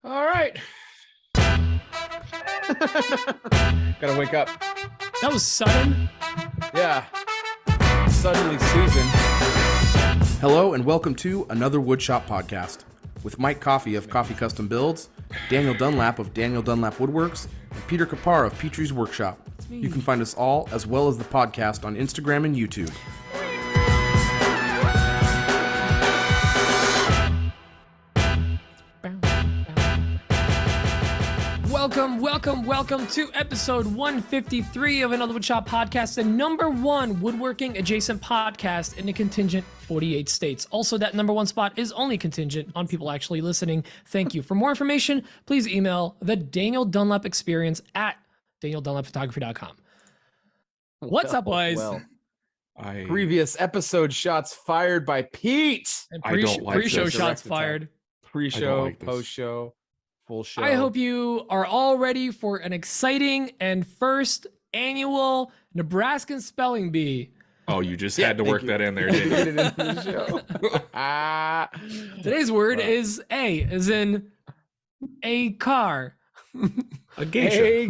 All right. Gotta wake up. That was sudden. Yeah. Suddenly Susan. Hello and welcome to another Woodshop podcast with Mike Coffey of Coffee Custom Builds, Daniel Dunlap of Daniel Dunlap Woodworks, and Peter Kapar of Petrie's Workshop. You can find us all, as well as the podcast, on Instagram and YouTube. Welcome to episode 153 of another Woodshop podcast, the number one woodworking adjacent podcast in the contingent 48 states. Also, that number one spot is only contingent on people actually listening. Thank you. For more information, please email the Daniel Dunlap Experience at DanielDunlapPhotography.com. What's up, boys? Previous episode shots fired by Pete. And I don't like pre-show this. shots Direct attack. fired. Pre-show, like this. post-show, full show. I hope you are all ready for an exciting and first annual Nebraskan Spelling Bee. Oh, you just had to work that in there, didn't you? Get it into the show. Today's word is A, as in a car. A geisha.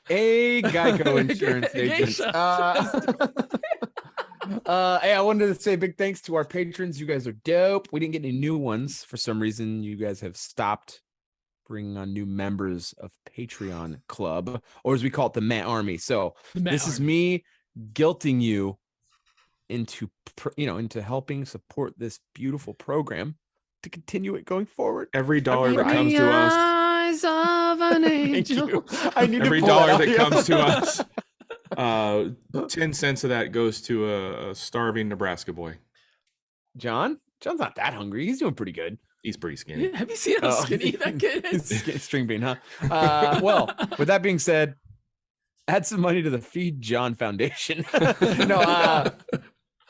A Geico insurance A agent. geisha. Hey, I wanted to say a big thanks to our patrons. You guys are dope. We didn't get any new ones. For some reason, you guys have stopped bringing on new members of Patreon Club, or as we call it, the Met Army. So this is me guilting you into helping support this beautiful program to continue it going forward. Every dollar that comes to us, Eyes of an Thank angel. you. I need every to pull dollar that that out. comes to us, 10 cents of that goes to a starving Nebraska boy. John's not that hungry. He's doing pretty good. He's pretty skinny. Have you seen how skinny that kid is? String bean, huh? Well, with that being said, add some money to the Feed John Foundation.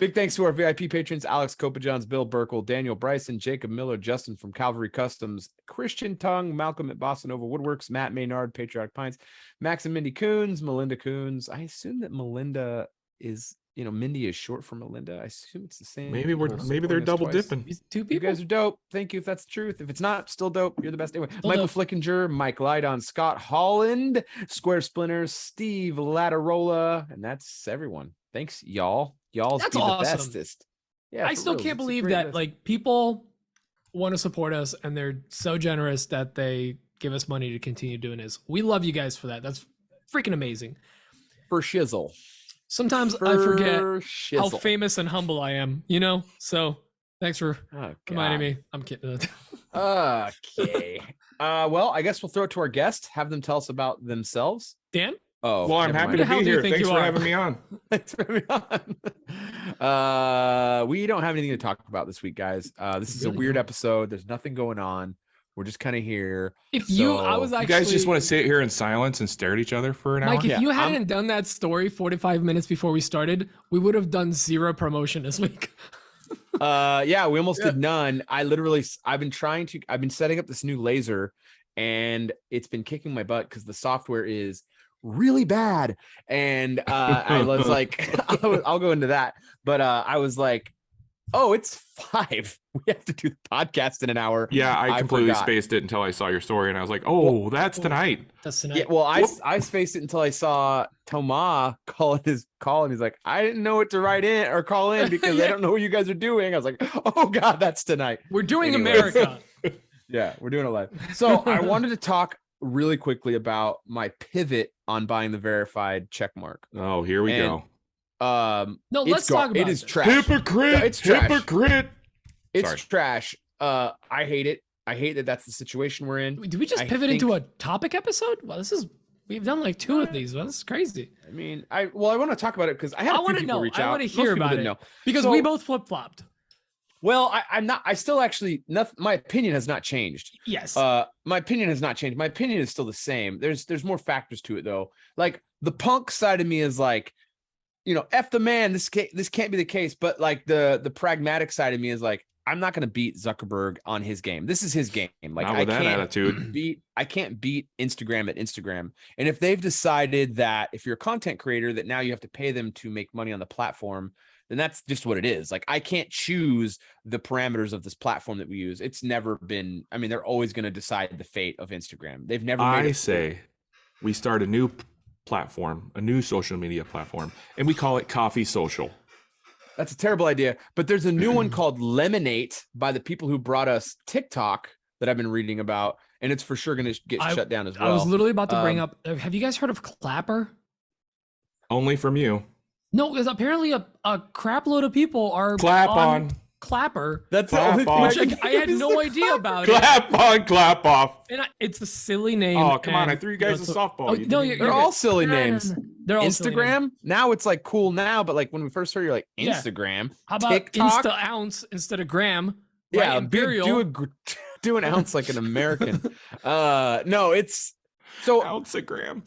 Big thanks to our VIP patrons: Alex Copajohns, Bill Burkle, Daniel Bryson, Jacob Miller, Justin from Calvary Customs, Christian Tung, Malcolm at Bossa Nova Woodworks, Matt Maynard, Patriotic Pines, Max and Mindy Coons, Melinda Coons. I assume that Melinda is, Mindy is short for Melinda. I assume it's the same. Maybe they're supporting us double twice. dipping. These two You people. guys are dope. Thank you if that's the truth. If it's not, still dope. You're the best. Anyway, Still Michael dope. Flickinger, Mike Lydon, Scott Holland, Square Splinters, Steve Latarola, and that's everyone. Thanks, y'all. Y'all's That's be the awesome. bestest. Yeah, I for still real. can't It's a believe great that list. like people want to support us and they're so generous that they give us money to continue doing this. We love you guys for that. That's freaking amazing. for shizzle. Sometimes I forget For how shizzle. famous and humble I am, So thanks for Oh, reminding God. me. I'm kidding. Okay. Well, I guess we'll throw it to our guest. Have them tell us about themselves. Dan? Oh, Well, I'm never happy mind. to Who the hell be do you here. think Thanks you for are? having me on. Thanks for having me on. We don't have anything to talk about this week, guys. This is a Really weird don't. episode. There's nothing going on. We're just kind of here. I So, was You actually guys just want to sit here in silence and stare at each other for an hour? Mike, if Yeah, you I'm- hadn't done that story 45 minutes before we started, we would have done zero promotion this week. Yeah, we almost did none. I've been setting up this new laser, and it's been kicking my butt because the software is really bad. And I was like, I'll go into that. But I was like, oh, it's 5. We have to do the podcast in an hour. Yeah, I completely forgot. spaced it until I saw your story, and I was like, "Oh, that's tonight." That's tonight. Yeah, well, I spaced it until I saw Thomas calling his call, and he's like, I didn't know what to write in or call in because I don't know what you guys are doing. I was like, oh God, that's tonight. We're doing Anyways. America. Yeah, we're doing it live. So I wanted to talk really quickly about my pivot on buying the verified check mark. Oh, here we And- go. No, It's let's talk about it is this. trash. Hypocrite! No, it's trash. Hypocrite! It's Sorry. trash. I hate it. I hate that that's the situation we're in. Did we just I pivot into think- a topic episode? Well, we've done like 2 of these. Well, this is crazy. I mean, I want to talk about it because I had I a few wanna people know. reach I out. wanna Most hear people about didn't it. know. Because So- we both flip-flopped. Well, I'm not. I still actually. Nothing. My opinion has not changed. Yes. My opinion has not changed. My opinion is still the same. There's more factors to it though. Like the punk side of me is like, F the man. This can't be the case. But like the pragmatic side of me is like, I'm not going to beat Zuckerberg on his game. This is his game. Like Not with that attitude. I can't beat Instagram at Instagram. And if they've decided that if you're a content creator, that now you have to pay them to make money on the platform, then that's just what it is. Like, I can't choose the parameters of this platform that we use. It's never been, I mean, they're always going to decide the fate of Instagram. They've never made it. say we start a new platform, a new social media platform, and we call it Coffee Social. That's a terrible idea. But there's a new one called Lemonade by the people who brought us TikTok that I've been reading about, and it's for sure going to get shut down as well. I was literally about to bring up, have you guys heard of Clapper? Only from you. No, because apparently a crap load of people are Clap on. Clapper. That's the Clap only on. thing Which I had no idea about it. Clap on, clap off. And it's a silly name. Oh, come on. I and, threw you guys a softball. Oh, You no, didn't They're you're all good. silly No, no, no, names. no. They're all silly names. Instagram, now it's like cool now, but like when we first heard, you're like, Yeah. Instagram. How about TikTok? Insta ounce instead of gram? Yeah, Right? Imperial. do an ounce like an American. No, it's so Ounceagram.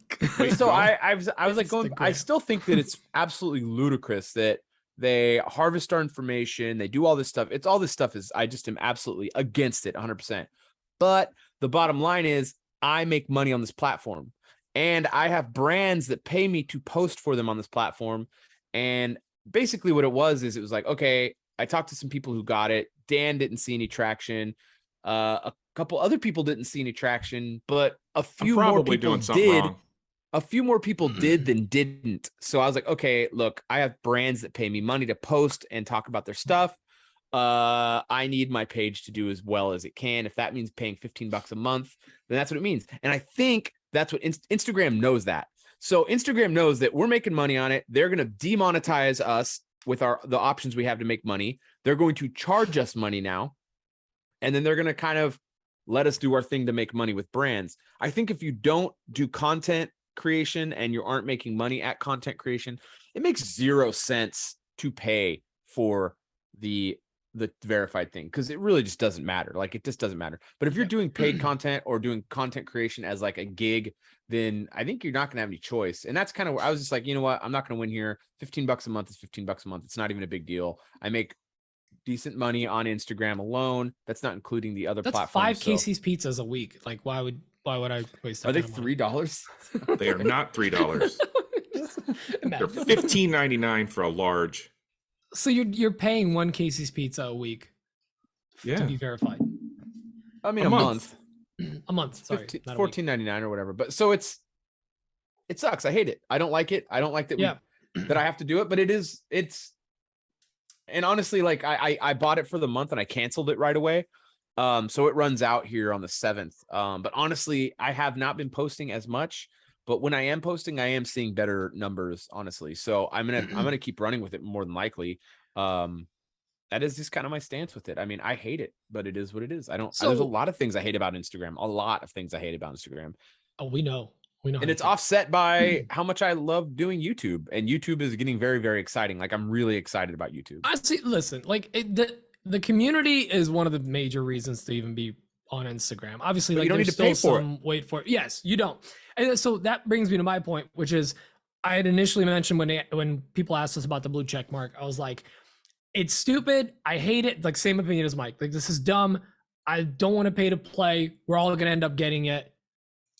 so I was like going, I Instagram. still think that it's absolutely ludicrous that they harvest our information, they do all this stuff. It's all this stuff is, I just am absolutely against it 100%. But the bottom line is I make money on this platform, and I have brands that pay me to post for them on this platform. And basically what it was like, okay, I talked to some people who got it. Dan didn't see any traction. A couple other people didn't see any traction, but a few more Probably people doing something did. wrong. A few more people did than didn't. So I was like, okay, look, I have brands that pay me money to post and talk about their stuff. I need my page to do as well as it can. If that means paying $15 a month, then that's what it means. And I think that's what Instagram knows that. So Instagram knows that we're making money on it. They're going to demonetize us with the options we have to make money. They're going to charge us money now. And then they're going to kind of let us do our thing to make money with brands. I think if you don't do content creation and you aren't making money at content creation, it makes 0 sense to pay for the verified thing, because it really just doesn't matter. Like, it just doesn't matter. But if you're doing paid content or doing content creation as like a gig, then I think you're not going to have any choice. And that's kind of where I was just like, you know what, I'm not going to win here. $15 a month is $15 a month. It's not even a big deal. I make decent money on Instagram alone. That's not including the other That's platforms. 5 Casey's pizzas a week. Like, why would I waste that? Are they kind of money? $3? They are not $3. They're $15.99 for a large. So you're paying 1 Casey's pizza a week to Yeah. be verified. I mean, A a month. month. A month, sorry. not a week. $14.99 or whatever. But so it sucks. I hate it. I don't like it. I don't like that Yeah. that I have to do it, but it's and honestly, like I bought it for the month and I canceled it right away. So it runs out here on the 7th. But honestly, I have not been posting as much, but when I am posting, I am seeing better numbers, honestly. So I'm gonna keep running with it more than likely. That is just kind of my stance with it. I mean, I hate it, but it is what it is. There's a lot of things I hate about Instagram. A lot of things I hate about Instagram. Oh, we know. And it's offset by how much I love doing YouTube. And YouTube is getting very, very exciting. Like, I'm really excited about YouTube. Honestly, listen, like the community is one of the major reasons to even be on Instagram. Obviously, But like, you don't there's need to pay still for it. some wait for it. Yes, you don't. And so that brings me to my point, which is I had initially mentioned when people asked us about the blue check mark, I was like, it's stupid. I hate it. Like, same opinion as Mike. Like, this is dumb. I don't want to pay to play. We're all going to end up getting it.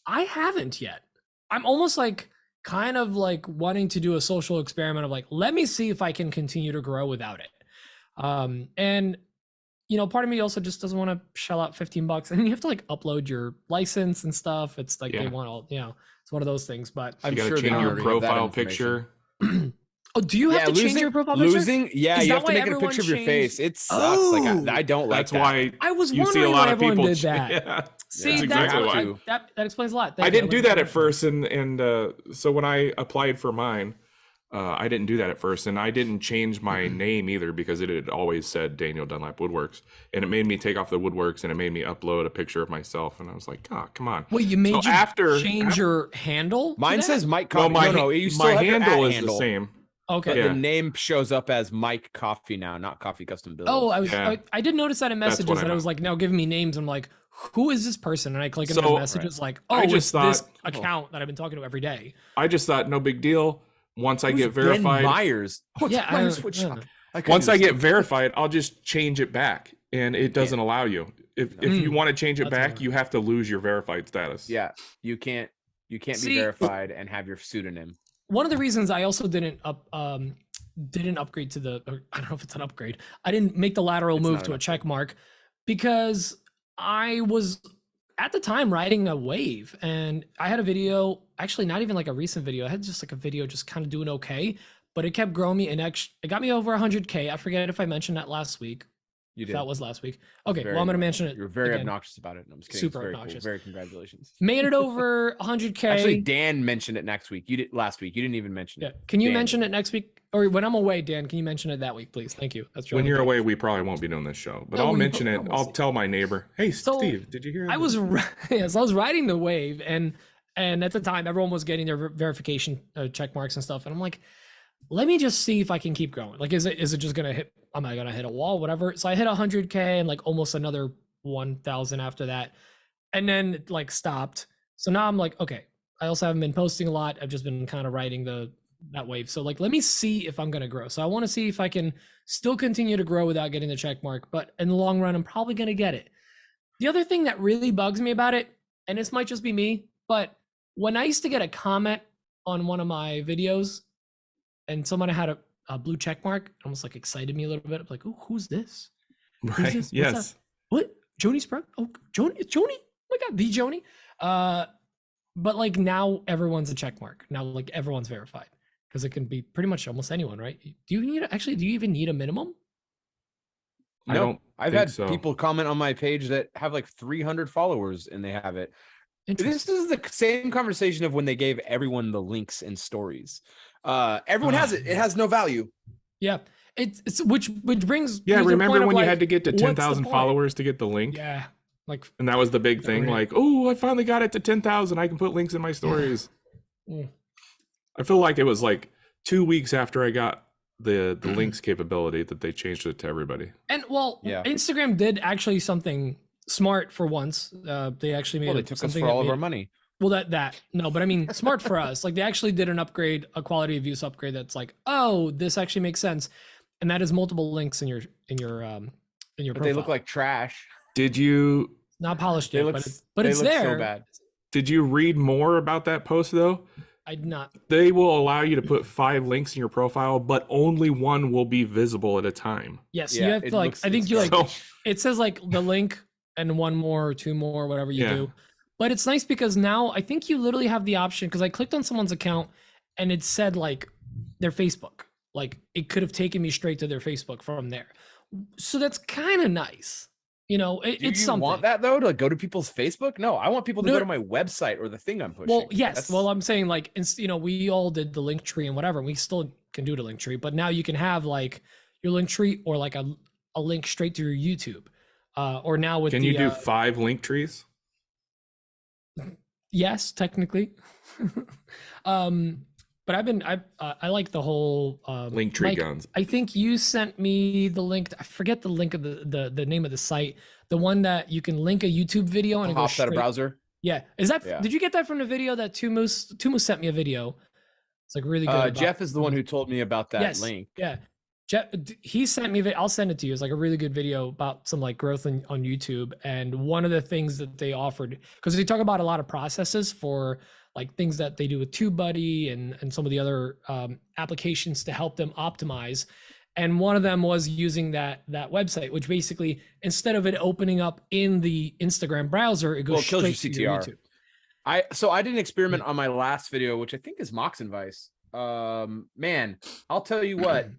I haven't yet. I'm almost like kind of like wanting to do a social experiment of like, let me see if I can continue to grow without it. And part of me also just doesn't want to shell out $15, and you have to like upload your license and stuff. It's like they want all, it's one of those things. But I'm You got sure to they change your already have that profile information. picture. Oh, do you have to change your profile picture? Yeah, Is you that have to why make it a everyone picture of your changed- face. It sucks. Like, I don't like That's that. why I was you see wondering a lot why of people. everyone did that. Yeah. See, That's that's exactly why. what that explains a lot. I didn't do that at first, and so when I applied for mine, I didn't do that at first, and I didn't change my name either because it had always said Daniel Dunlap Woodworks, and it made me take off the Woodworks, and it made me upload a picture of myself, and I was like, oh, come on. Well, you made So you change your handle? to Mine that? says Mike No, Coffee. my You still my have your handle @ is handle, the same. Okay. but Yeah. the name shows up as Mike Coffee now, not Coffee Custom Builds. Oh, Yeah. I did notice that in That's messages what I that I was meant. like, now give me names. I'm like, who is this person? And I click into So- the messages like, oh, I it's just this thought- account that I've been talking to every day. I just thought, no big deal. Once I Who's get Ben verified, Myers. What's Yeah, Myers I Woodshop? don't know. couldn't once I get understand. verified, I'll just change it back, and it doesn't allow you. If you want to change it That's back, annoying. you have to lose your verified status. Yeah, you can't be See- verified and have your pseudonym. One of the reasons I also didn't didn't upgrade to the, or I don't know if it's an upgrade. I didn't make the lateral move to a check mark because I was at the time riding a wave, and I had a video, actually not even like a recent video. I had just like a video just kind of doing okay, but it kept growing me, and it got me over 100K. I forget if I mentioned that last week. You did. That was last week. Okay, well, I'm going to mention it. You're very again. obnoxious about it. No, I'm just kidding. Super very obnoxious. Cool. Very congratulations. Made it over 100K. Actually, Dan mentioned it next week. You did last week. You didn't even mention it. Can you Dan mention it next week? Or when I'm away, Dan, can you mention it that week, please? Thank you. That's when you're away, we probably won't be doing this show, but I'll mention it. I'll tell my neighbor, hey, Steve, did you hear? I was riding the wave, and at the time, everyone was getting their verification check marks and stuff, and I'm like, let me just see if I can keep growing. Like, is it just gonna hit? Am I gonna hit a wall? Whatever. So I hit 100K and like almost another 1,000 after that, and then it like stopped. So now I'm like, okay. I also haven't been posting a lot. I've just been kind of riding that wave. So like, let me see if I'm gonna grow. So I want to see if I can still continue to grow without getting the check mark. But in the long run, I'm probably gonna get it. The other thing that really bugs me about it, and this might just be me, but when I used to get a comment on one of my videos, and someone had a blue check mark, almost like excited me a little bit. I'm like, oh, who's this? Right. Who's this? Yes. What? Joni Sprung? Oh, Joni? It's Joni? Oh my God, the Joni. But like now everyone's a check mark. Now like everyone's verified because it can be pretty much almost anyone, right? Do you even need a minimum? No, I've had people comment on my page that have like 300 followers and they have it. This is the same conversation of when they gave everyone the links and stories. Everyone has it. It has no value. Yeah. It's which brings. Yeah. Remember when you had to get to 10,000 followers to get the link? Yeah. Like, and that was the big thing. Like, oh, I finally got it to 10,000. I can put links in my stories. I feel like it was like 2 weeks after I got the links capability that they changed it to everybody. And well, Instagram did actually something smart for once. They actually made they took us for all of our money. Well, no, but I mean, smart for us. Like they actually did an upgrade, a quality of use upgrade. That's like, oh, this actually makes sense, and that is multiple links in your profile. They look like trash. Did you? Not polished yet, but it's there. So bad. Did you read more about that post though? I did not. They will allow you to put 5 links in your profile, but only one will be visible at a time. Yes, you have to like. I think you like. It says like the link and one more or 2 more, whatever you do. But it's nice because now I think you literally have the option, because I clicked on someone's account and it said like their Facebook. Like it could have taken me straight to their Facebook from there. So that's kind of nice. You know, it's something. You want that though, to like, go to people's Facebook? No, I want people to go to my website or the thing I'm pushing. Well, yes. Well, I'm saying like, you know, we all did the link tree and whatever. We still can do the link tree, but now you can have like your link tree or like a link straight to your YouTube. Or now with can you do 5 link trees? Yes, technically. But I like the whole link tree Mike, guns. I think you sent me the link. I forget the link of the name of the site. The one that you can link a YouTube video and it goes straight. Out of browser. Yeah, is that? Yeah. Did you get that from the video that Two Moose sent me a video? It's like really good. Jeff is the one who told me about that link. Yeah. Jeff, he sent me. I'll send it to you. It's like a really good video about some like growth on YouTube. And one of the things that they offered, because they talk about a lot of processes for like things that they do with TubeBuddy and some of the other applications to help them optimize. And one of them was using that website, which basically instead of it opening up in the Instagram browser, it goes straight to your YouTube. I did an experiment on my last video, which I think is Mox and Vice. Man, I'll tell you what.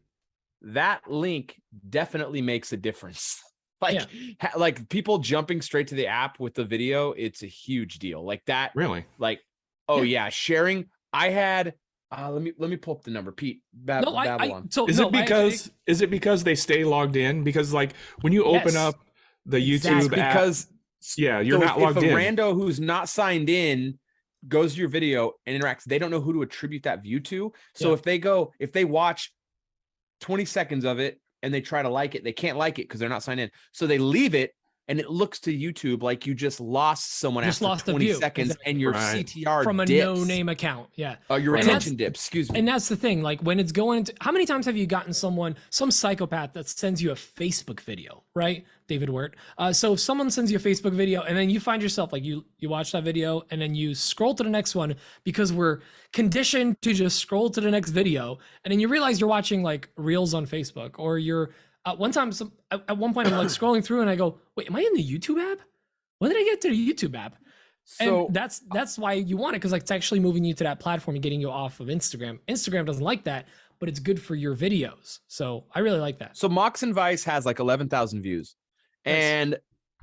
That link definitely makes a difference. Like people jumping straight to the app with the video, it's a huge deal. Like that. Really? Like, oh yeah, sharing. I had. Let me pull up the number, Pete. Babylon. Is it because they stay logged in? Because like when you open up the YouTube app, you're not logged in. If a rando who's not signed in goes to your video and interacts, they don't know who to attribute that view to. So if they watch 20 seconds of it and they try to like it, they can't like it because they're not signed in. So they leave it and it looks to YouTube like you just lost someone Just after lost a 20 view. seconds Exactly. and your Right. CTR from a dips. no-name account. Yeah. Your And attention that's- dips, excuse me. And that's the thing. Like when it's going to, how many times have you gotten some psychopath that sends you a Facebook video, right? David Wirt. So if someone sends you a Facebook video and then you find yourself like you watch that video and then you scroll to the next one because we're conditioned to just scroll to the next video. And then you realize you're watching like reels on Facebook, or you're at one point I'm like scrolling through and I go, wait, am I in the YouTube app? When did I get to the YouTube app? So And that's why you want it, because like it's actually moving you to that platform and getting you off of Instagram. Instagram doesn't like that, but it's good for your videos. So I really like that. So Mox and Vice has like 11,000 views, Nice. and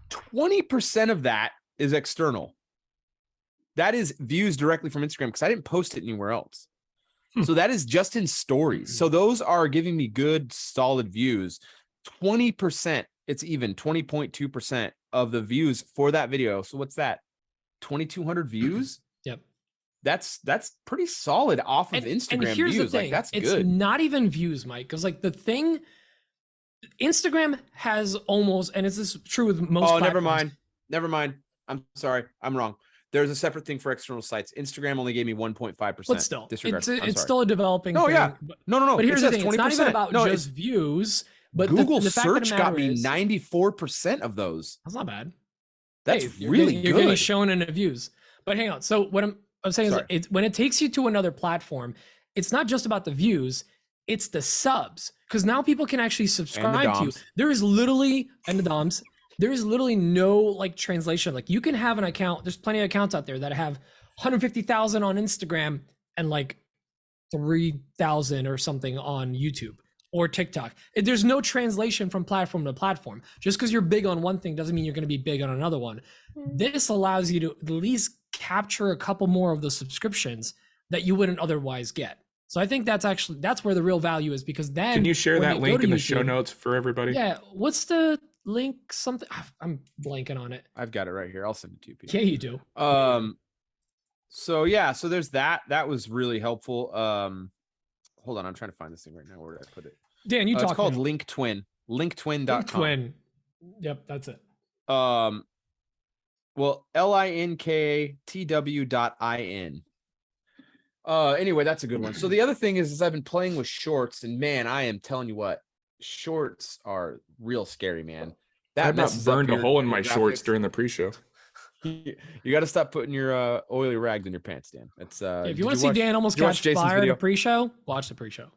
20% of that is external. That is views directly from Instagram because I didn't post it anywhere else. So that is just in stories. So those are giving me good, solid views. 20%, it's even 20.2% of the views for that video. So what's that? 2,200 views? Yep. That's pretty solid off of Instagram here's views. the Like thing. that's It's good. not even views, Mike, because like the thing, Instagram has almost, and this is true with most. Oh, never platforms. mind. I'm sorry. I'm wrong. There's a separate thing for external sites. Instagram only gave me 1.5%. But still, Disregard. it's still a developing No, thing. yeah. No. But here's it the says thing. It's not even about No, just views, but Google the fact of the search got matter me is, 94% of those. That's not bad. That's Hey, you're really getting, you're getting good. shown in the views. But hang on. So what I'm saying Sorry. is, it's when it takes you to another platform, it's not just about the views, it's the subs. Because now people can actually subscribe to you. DOMs. There is literally, and the DOMs, there is literally no like translation. Like you can have an account, there's plenty of accounts out there that have 150,000 on Instagram and like 3,000 or something on YouTube or TikTok. There's no translation from platform to platform. Just because you're big on one thing doesn't mean you're going to be big on another one. This allows you to at least capture a couple more of the subscriptions that you wouldn't otherwise get. So I think that's where the real value is, because then Can you share when that go link to in the show YouTube- notes for everybody? Yeah, what's the link? Something I'm blanking on it. I've got it right here. I'll send it to you, Peter. Yeah, you do. So yeah, so there's that. That was really helpful. Hold on, I'm trying to find this thing right now. Where did I put it? Dan, you talk. It's called now. Link Twin. Linktwin.com. Twin. Yep, that's it. Well, linktw.in. Anyway, that's a good one. So the other thing is I've been playing with shorts, and man, I am telling you what, shorts are real scary, man. I about messes up burned a your- hole in your my shorts graphics. during the pre-show. You got to stop putting your oily rags in your pants, Dan. That's If you want to see Dan almost did you watch catch Jason's fire in video? the pre-show, watch the pre-show.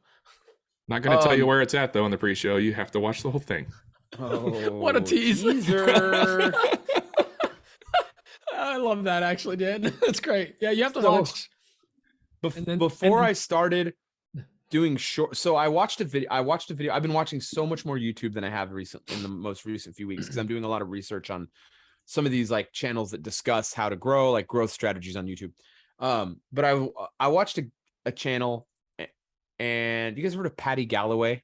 Not going to tell you Um, where it's at though in the pre-show. You have to watch the whole thing. What a tease. Teaser. I love that actually, Dan. That's great. Yeah, you have to So- watch. And then- Before and- I started doing short, so I watched a video. I've been watching so much more YouTube than I have recently in the most recent few weeks, because I'm doing a lot of research on some of these like channels that discuss how to grow, like growth strategies on YouTube. But I watched a channel, and you guys heard of Patty Galloway?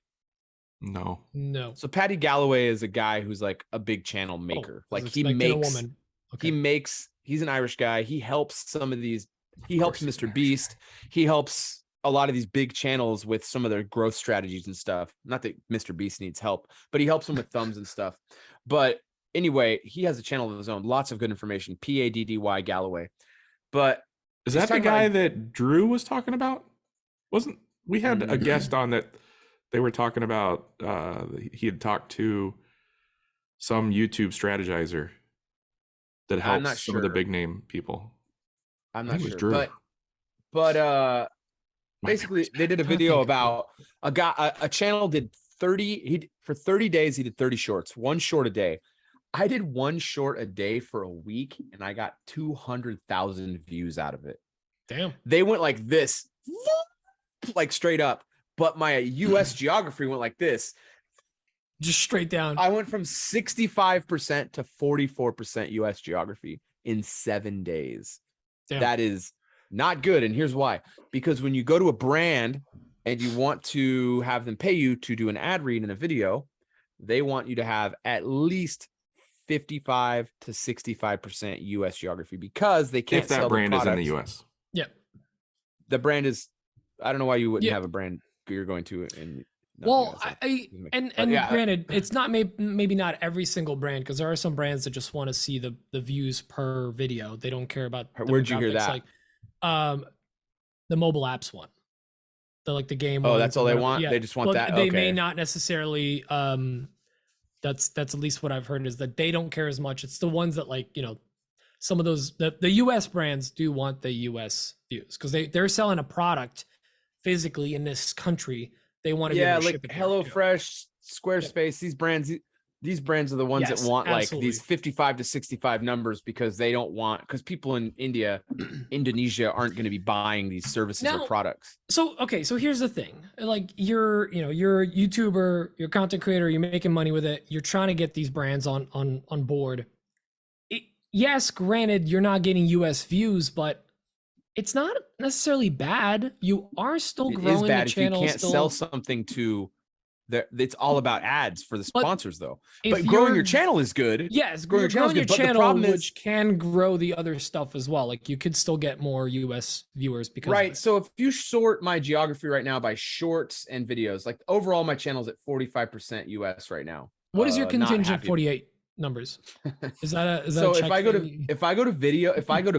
No. No. So Patty Galloway is a guy who's like a big channel maker. I was Like he expecting a makes, woman. Okay. he's an Irish guy. He helps some of these, he Of helps course he's Mr. Irish. Beast. He helps a lot of these big channels with some of their growth strategies and stuff. Not that Mr. Beast needs help, but he helps them with thumbs and stuff. But anyway, he has a channel of his own, lots of good information. Paddy Galloway. But Is He's that the talking about- guy that Drew was talking about? Wasn't we had a guest on that they were talking about he had talked to some YouTube strategizer that I'm helps not some of the sure. big name people. I'm I not think it was sure. Drew. But Might be basically they did a I video think- about a guy, a channel did 30, for 30 days, he did 30 shorts, one short a day. I did one short a day for a week, and I got 200,000 views out of it. Damn. They went like this, like straight up, but my US geography went like this. Just straight down. I went from 65% to 44% US geography in 7 days. Damn. That is not good. And here's why. Because when you go to a brand and you want to have them pay you to do an ad read in a video, they want you to have at least 55 to 65% US geography, because they can't If sell that the brand is in the products. US. Yeah. The brand is, I don't know why you wouldn't Yeah. have a brand you're going to. And not Well, US, and yeah. granted, it's not maybe not every single brand, because there are some brands that just want to see the views per video. They don't care about Where'd you hear demographics, that? like the mobile apps one. The game Oh, ones that's or all they whatever. want? Yeah. They just want that? They may Okay. not necessarily that's at least what I've heard, is that they don't care as much. It's the ones that, like, some of those the US brands do want the US views, because they're selling a product physically in this country. They want to be able to like ship it there, too. HelloFresh, Squarespace, these brands are the ones Yes, that want absolutely. like these 55 to 65 numbers, because they don't want, because people in Indonesia aren't going to be buying these services or products. So here's the thing. Like, you're a YouTuber, you're a content creator, you're making money with it, you're trying to get these brands on board. Yes, granted, you're not getting US views, but it's not necessarily bad. You are still growing the channel. If you can't sell something to it's all about ads for the sponsors, though. But growing your channel is good. Yes, growing your channel is good. But the problem is, can grow the other stuff as well. Like, you could still get more US viewers because of it. So if you sort my geography right now by shorts and videos, like overall my channel's at 45% US right now. What is your contingent 48 numbers? Is that so if I go to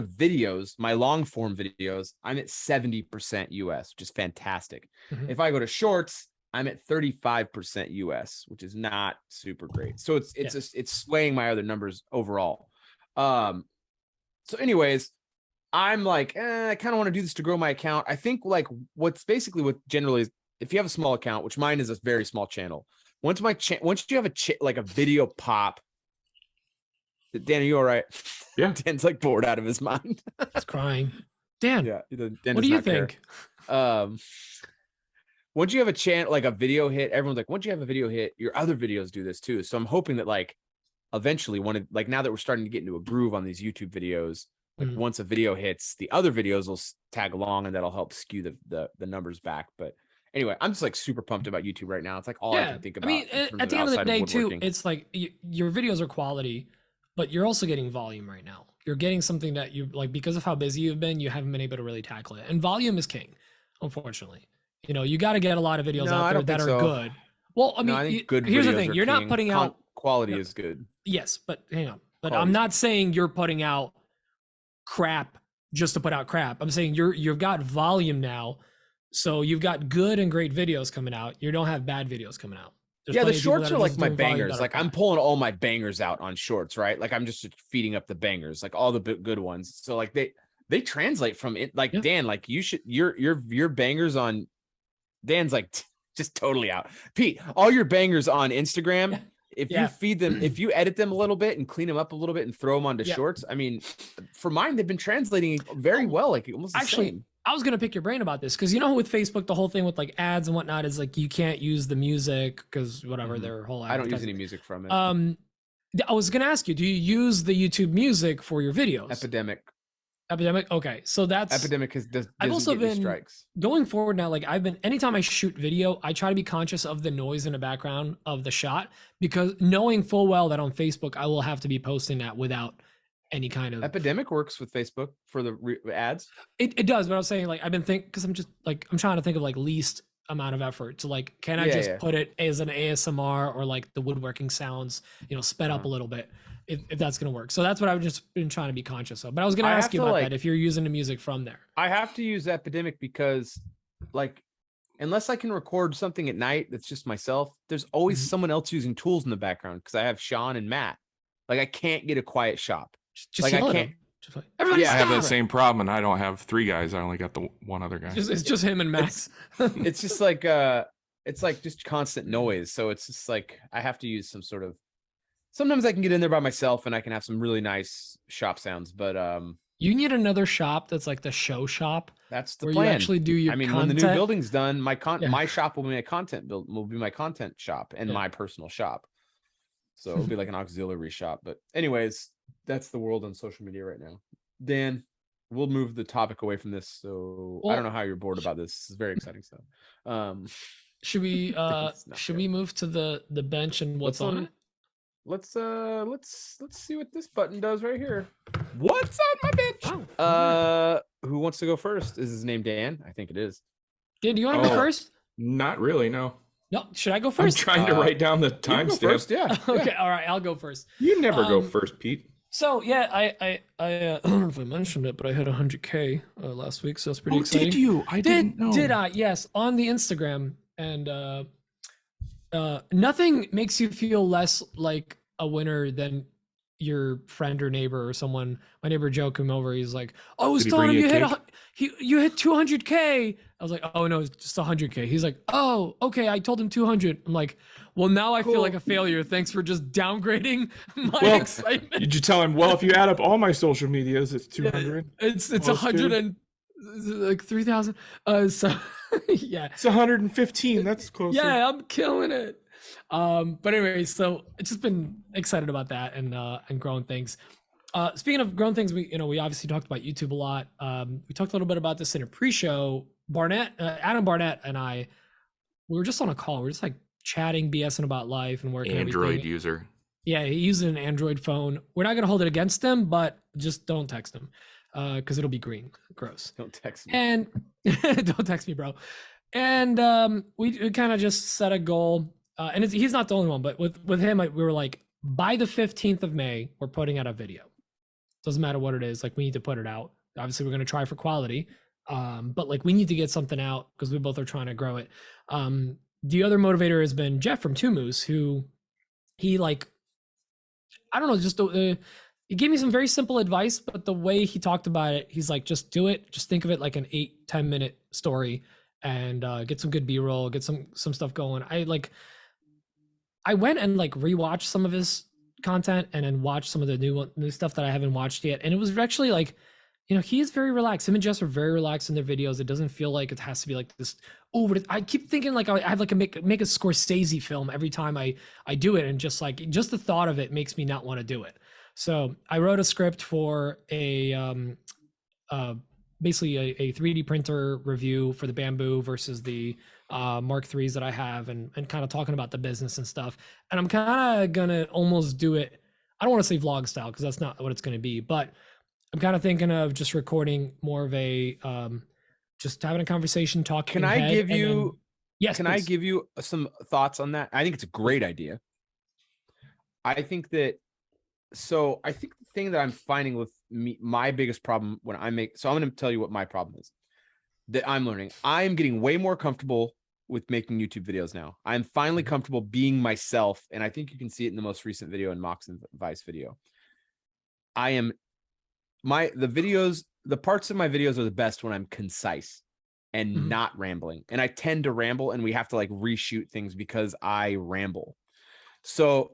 videos, my long form videos, I'm at 70% US, which is fantastic. Mhm. If I go to shorts, I'm at 35% US, which is not super great. So it's swaying my other numbers overall. So anyways, I'm like, I kind of want to do this to grow my account. I think like what generally is, if you have a small account, which mine is a very small channel, once you have like a video pop. Dan, are you all right? Yeah. Dan's like bored out of his mind. He's crying. Dan, Yeah. Dan what do you think? Once you have a video hit, everyone's like, once you have a video hit, your other videos do this too. So I'm hoping that like eventually now that we're starting to get into a groove on these YouTube videos, like once a video hits, the other videos will tag along, and that'll help skew the numbers back. But anyway, I'm just like super pumped about YouTube right now. It's like all I can think about. I mean, at the end of the day too, it's like your videos are quality, but you're also getting volume right now. You're getting something that you like, because of how busy you've been, you haven't been able to really tackle it. And volume is king, unfortunately. You got to get a lot of videos out there that are good. Well, I mean, I think good here's the videos thing. are You're not king. putting out quality is good. Yes, but hang on. But Quality's I'm not saying you're putting out crap just to put out crap. I'm saying you've got volume now. So you've got good and great videos coming out. You don't have bad videos coming out. Yeah, the shorts are like my bangers. Like, I'm pulling all my bangers out on shorts, right? Like, I'm just feeding up the bangers, like all the good ones. So like they translate from it. Like, Dan, like your bangers on Dan's like just totally out. Pete, all your bangers on Instagram, if you feed them, if you edit them a little bit and clean them up a little bit and throw them onto shorts, I mean, for mine, they've been translating very well. Like, almost the same. I was going to pick your brain about this, because with Facebook, the whole thing with like ads and whatnot is like, you can't use the music because whatever their whole I don't use any music from it. I was going to ask you, do you use the YouTube music for your videos? Epidemic. Okay. So that's Epidemic I've also been strikes. Going forward now. Like, anytime I shoot video, I try to be conscious of the noise in the background of the shot, because knowing full well that on Facebook, I will have to be posting that without any kind of Epidemic works with Facebook for the ads. It does, but I was saying, like, I've been thinking, because I'm just like, I'm trying to think of like least amount of effort to like, can I just put it as an ASMR or like the woodworking sounds, sped up a little bit, if that's gonna work. So that's what I've just been trying to be conscious of. But I was gonna ask you about that, if you're using the music from there. I have to use Epidemic because, like, unless I can record something at night that's just myself, there's always someone else using tools in the background, because I have Sean and Matt. Like, I can't get a quiet shop. Just like, I can't. I have that same problem, and I don't have 3 guys. I only got the one other guy. It's just him and Max. It's just like it's like just constant noise. So it's just like I have to use some sort of. Sometimes I can get in there by myself and I can have some really nice shop sounds, but you need another shop that's like the show shop. That's the where plan. You actually do your. When the new building's done, my shop will be my content shop and my personal shop. So it'll be like an auxiliary shop. But anyways, that's the world on social media right now. Dan, we'll move the topic away from this. So I don't know how you're bored about this. This is very exciting stuff. Should we move to the bench and what's on it? Let's see what this button does right here. What's on my bench? Who wants to go first? Is his name Dan? I think it is. Dan, do you want to go first? Not really, no. No, should I go I'm first? trying to write down the You can go timestamp. first, yeah. Okay, all right, I'll go first. You never go first, Pete. So yeah, I don't know if I mentioned it, but I had 100K last week, so that's pretty exciting. Did you? I didn't know. Did I? Yes, on the Instagram, and nothing makes you feel less like a winner than your friend or neighbor or someone. My neighbor Joe came over. He's like, "Oh, I was Did he telling him bring you you you hit 200K." I was like, "Oh no, it's just 100K." He's like, "Oh, okay." I told him 200. I'm like, "Well, now I feel like a failure. Thanks for just downgrading my excitement." Did you tell him? Well, if you add up all my social medias, it's 200. It's 100 and like 3,000. So yeah, It's 115. That's closer. yeah, I'm killing it. But anyway, so it's just been excited about that and growing things. Speaking of growing things, we obviously talked about YouTube a lot. We talked a little bit about this in a pre-show. Adam Barnett and I, we were just on a call. We are just like chatting, BSing about life and work. Android user. Yeah, he uses an Android phone. We're not gonna hold it against him, but just don't text him, because it'll be green. Gross. Don't text me. And don't text me, bro. And we kind of just set a goal. And he's not the only one, but with him, we were like, by the 15th of May, we're putting out a video. Doesn't matter what it is. Like, we need to put it out. Obviously, we're going to try for quality. But like, we need to get something out because we both are trying to grow it. The other motivator has been Jeff from Two Moose, who he like, I don't know, just he gave me some very simple advice, but the way he talked about it, he's like, just do it. Just think of it like an 8-10 minute story and get some good B-roll, get some stuff going. I went and like rewatched some of his content and then watched some of the new stuff that I haven't watched yet. And it was actually like, he is very relaxed. Him and Jess are very relaxed in their videos. It doesn't feel like it has to be like this over. I keep thinking like I have like make a Scorsese film every time I do it. And just the thought of it makes me not want to do it. So I wrote a script for basically a 3D printer review for the Bamboo versus the Mark IIIs that I have, and kind of talking about the business and stuff. And I'm kind of gonna almost do it. I don't want to say vlog style because that's not what it's going to be, but I'm kind of thinking of just recording more of a just having a conversation, talking. Can I give you? Yes. Can I give you some thoughts on that? I think it's a great idea. I think that. So I think the thing that I'm finding with me, my biggest problem when I make, so I'm going to tell you what my problem is that I'm learning. I'm getting way more comfortable with making YouTube videos now. I'm finally comfortable being myself. And I think you can see it in the most recent video in Mox and Vice video. The parts of my videos are the best when I'm concise and not rambling. And I tend to ramble and we have to like reshoot things because I ramble. So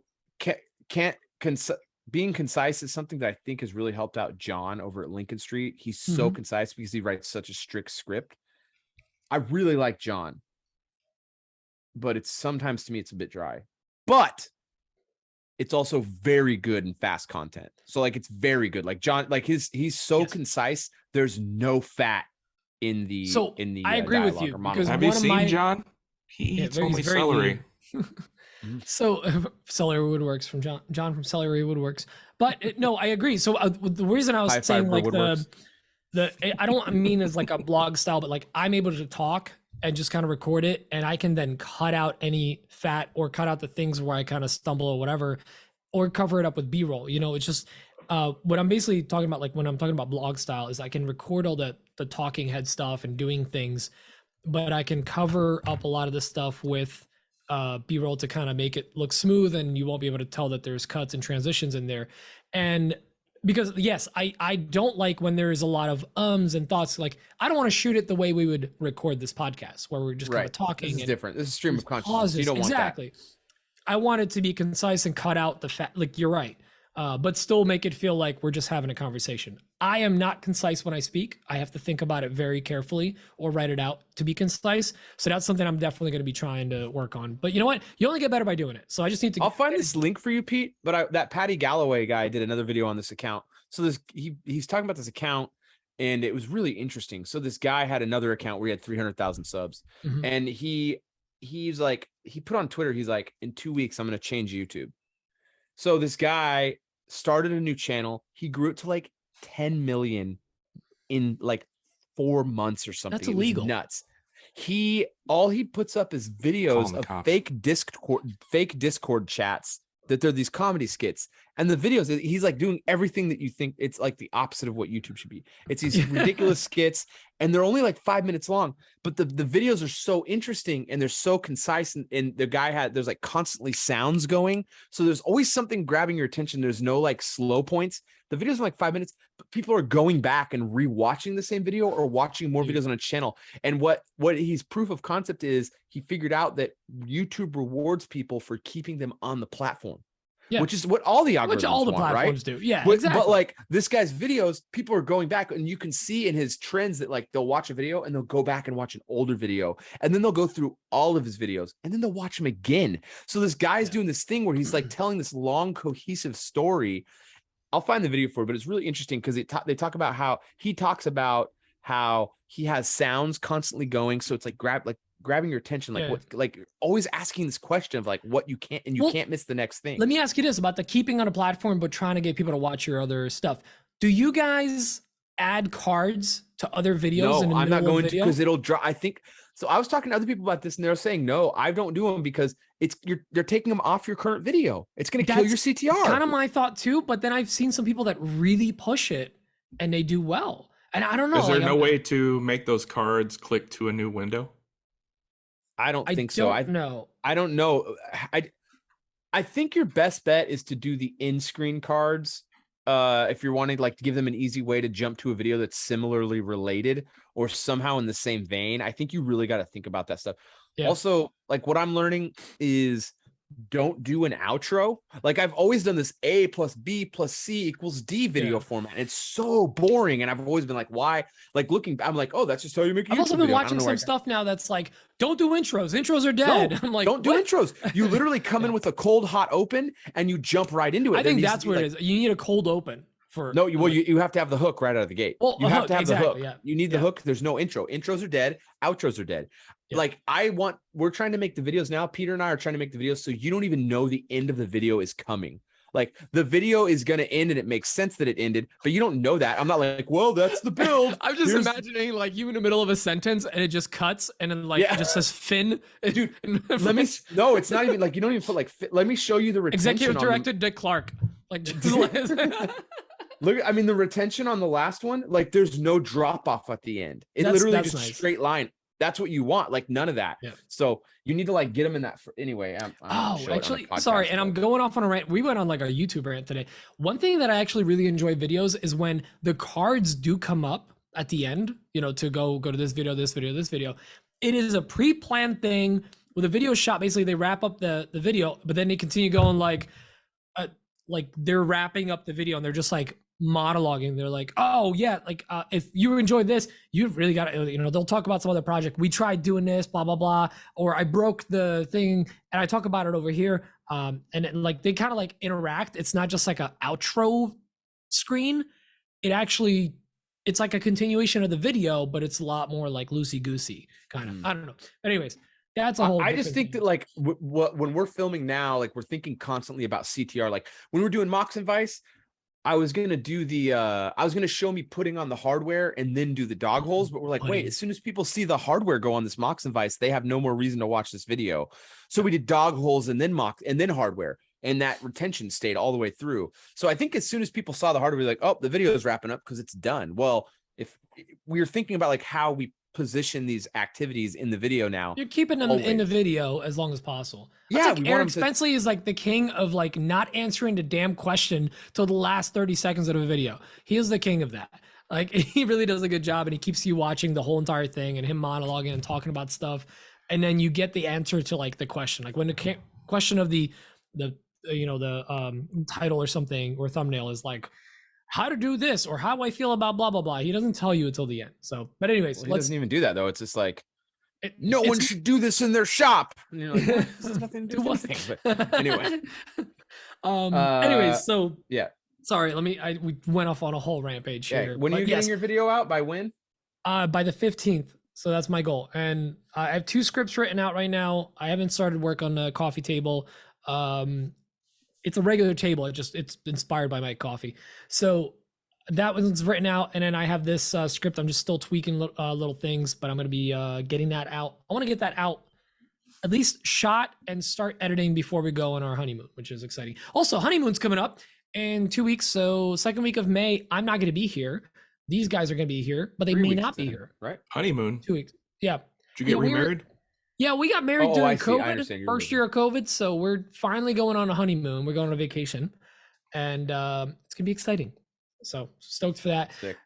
being concise is something that I think has really helped out John over at Lincoln Street. He's so concise because he writes such a strict script. I really like John, but sometimes to me, it's a bit dry, but it's also very good and fast content. So like, it's very good. Like John, like he's so concise. There's no fat in the, I agree with you because have you seen John? He eats only celery. So Celery Woodworks from John from Celery Woodworks. But no, I agree. So the reason I was saying like I don't mean as like a blog style, but like I'm able to talk and just kind of record it. And I can then cut out any fat or cut out the things where I kind of stumble or whatever, or cover it up with B-roll. It's just what I'm basically talking about. Like when I'm talking about blog style is I can record all the talking head stuff and doing things, but I can cover up a lot of the stuff with B-roll to kind of make it look smooth, and you won't be able to tell that there's cuts and transitions in there. And because yes, I don't like when there's a lot of ums and thoughts. Like I don't want to shoot it the way we would record this podcast where we're just kind of talking. This is different. This is stream of consciousness. Pauses. You don't want that. I want it to be concise and cut out the fat. Like you're right. But still make it feel like we're just having a conversation. I am not concise when I speak. I have to think about it very carefully or write it out to be concise. So that's something I'm definitely going to be trying to work on. But you know what? You only get better by doing it. So I just need to. I'll find this link for you, Pete. But that Patty Galloway guy did another video on this account. So he's talking about this account, and it was really interesting. So this guy had another account where he had 300,000 subs, and he's like, he put on Twitter, he's like, in 2 weeks I'm going to change YouTube. So this guy started a new channel. He grew it to like 10 million in like 4 months or something. That's illegal. It was nuts. all he puts up is videos of fake Discord chats that they're these comedy skits. And the videos, he's like doing everything that you think. It's like the opposite of what YouTube should be. It's these ridiculous skits, and they're only like 5 minutes long, but the videos are so interesting and they're so concise. And the guy there's like constantly sounds going. So there's always something grabbing your attention. There's no like slow points. The videos are like 5 minutes, but people are going back and rewatching the same video or watching more videos on a channel. And what he's proof of concept is, he figured out that YouTube rewards people for keeping them on the platform. Yeah. Which is what all the algorithms platforms do. Yeah, exactly. But like this guy's videos, people are going back, and you can see in his trends that like they'll watch a video and they'll go back and watch an older video, and then they'll go through all of his videos and then they'll watch him again. So this guy's doing this thing where he's like telling this long, cohesive story. I'll find the video for it, but it's really interesting because they talk about how he talks about how he has sounds constantly going. So it's like grabbing your attention, like always asking this question of like what you can't, and you can't miss the next thing. Let me ask you this about the keeping on a platform, but trying to get people to watch your other stuff. Do you guys add cards to other videos? No, I'm not going to, because it'll draw. I think so. I was talking to other people about this, and they're saying, no, I don't do them because they're taking them off your current video. It's going to kill your CTR. Kind of my thought too, but then I've seen some people that really push it and they do well. And I don't know. Is there no way to make those cards click to a new window? I don't think so. I don't know. I think your best bet is to do the in-screen cards. If you're wanting like to give them an easy way to jump to a video that's similarly related or somehow in the same vein, I think you really got to think about that stuff. Yeah. Also, like what I'm learning is don't do an outro. Like I've always done this A plus B plus C equals D video format. It's so boring. And I've always been like, why? Like I'm like, oh, that's just how you make a YouTube I've also been video. watching some stuff now that's like, don't do intros. Intros are dead. No, I'm like, don't do intros. You literally come in with a cold, hot open and you jump right into it. I think that's what it is. You need a cold open. You have to have the hook right out of the gate. Well, you have to have the hook. Yeah. You need the hook. There's no intro. Intros are dead. Outros are dead. Yeah. Like we're trying to make the videos now. Peter and I are trying to make the videos so you don't even know the end of the video is coming. Like the video is going to end and it makes sense that it ended, but you don't know that. I'm not like, well, that's the build. I'm just imagining like you in the middle of a sentence and it just cuts and then like it just says Finn. Dude, no, it's not even like, you don't even put like, let me show you the retention. Executive director Dick Clark. Like, look, I mean, the retention on the last one, like there's no drop off at the end. That's just nice. Straight line. That's what you want. Like none of that. Yeah. So you need to like get them in that. Anyway. Actually, sorry. And I'm going off on a rant. We went on like our YouTube rant today. One thing that I actually really enjoy videos is when the cards do come up at the end, to go to this video, this video, this video. It is a pre-planned thing with a video shot. Basically they wrap up the video, but then they continue going like they're wrapping up the video and they're just like monologuing. They're like, oh yeah, like if you enjoyed this, you've really got to, they'll talk about some other project. We tried doing this, blah blah blah, or I broke the thing and I talk about it over here. And like they kind of like interact. It's not just like a outro screen. It's like a continuation of the video, but it's a lot more like loosey goosey kind of. I don't know. Anyways, that's a whole. I just think that like when we're filming now, like we're thinking constantly about CTR. Like when we're doing Mox and Vice, I was going to do I was going to show me putting on the hardware and then do the dog holes, but we're like, wait, as soon as people see the hardware go on this Mox and Vice, they have no more reason to watch this video. So we did dog holes and then Mox and then hardware, and that retention stayed all the way through. So I think as soon as people saw the hardware, like, oh, the video is wrapping up because it's done. Well, if we were thinking about like how we position these activities in the video now, you're keeping them in the video as long as possible. That's like Eric Spenceley is like the king of like not answering the damn question till the last 30 seconds of a video. He is the king of that. Like he really does a good job, and he keeps you watching the whole entire thing and him monologuing and talking about stuff, and then you get the answer to like the question. Like when the question of the title or something or thumbnail is like how to do this or how I feel about blah blah blah, he doesn't tell you until the end. So, but anyways, he doesn't even do that though. It's just like no one should do this in their shop. And you're like, this has nothing to do with anything. But anyway, anyways, so yeah. Sorry, we went off on a whole rampage here. When are you getting your video out? By when? By the 15th. So that's my goal. And I have 2 scripts written out right now. I haven't started work on the coffee table. It's a regular table. It's inspired by my coffee. So that one's written out, and then I have this script. I'm just still tweaking little things, but I'm going to be getting that out. I want to get that out, at least shot and start editing before we go on our honeymoon, which is exciting. Also, honeymoon's coming up in 2 weeks. So second week of May, I'm not going to be here. These guys are going to be here, but they 3 may weeks not be then, here. right? Honeymoon. 2 weeks. Yeah. Did you get remarried? Yeah, we got married Oh, during I see. I COVID, understand. You're first year of COVID. So we're finally going on a honeymoon. We're going on a vacation, and it's gonna be exciting. So stoked for that. Sick.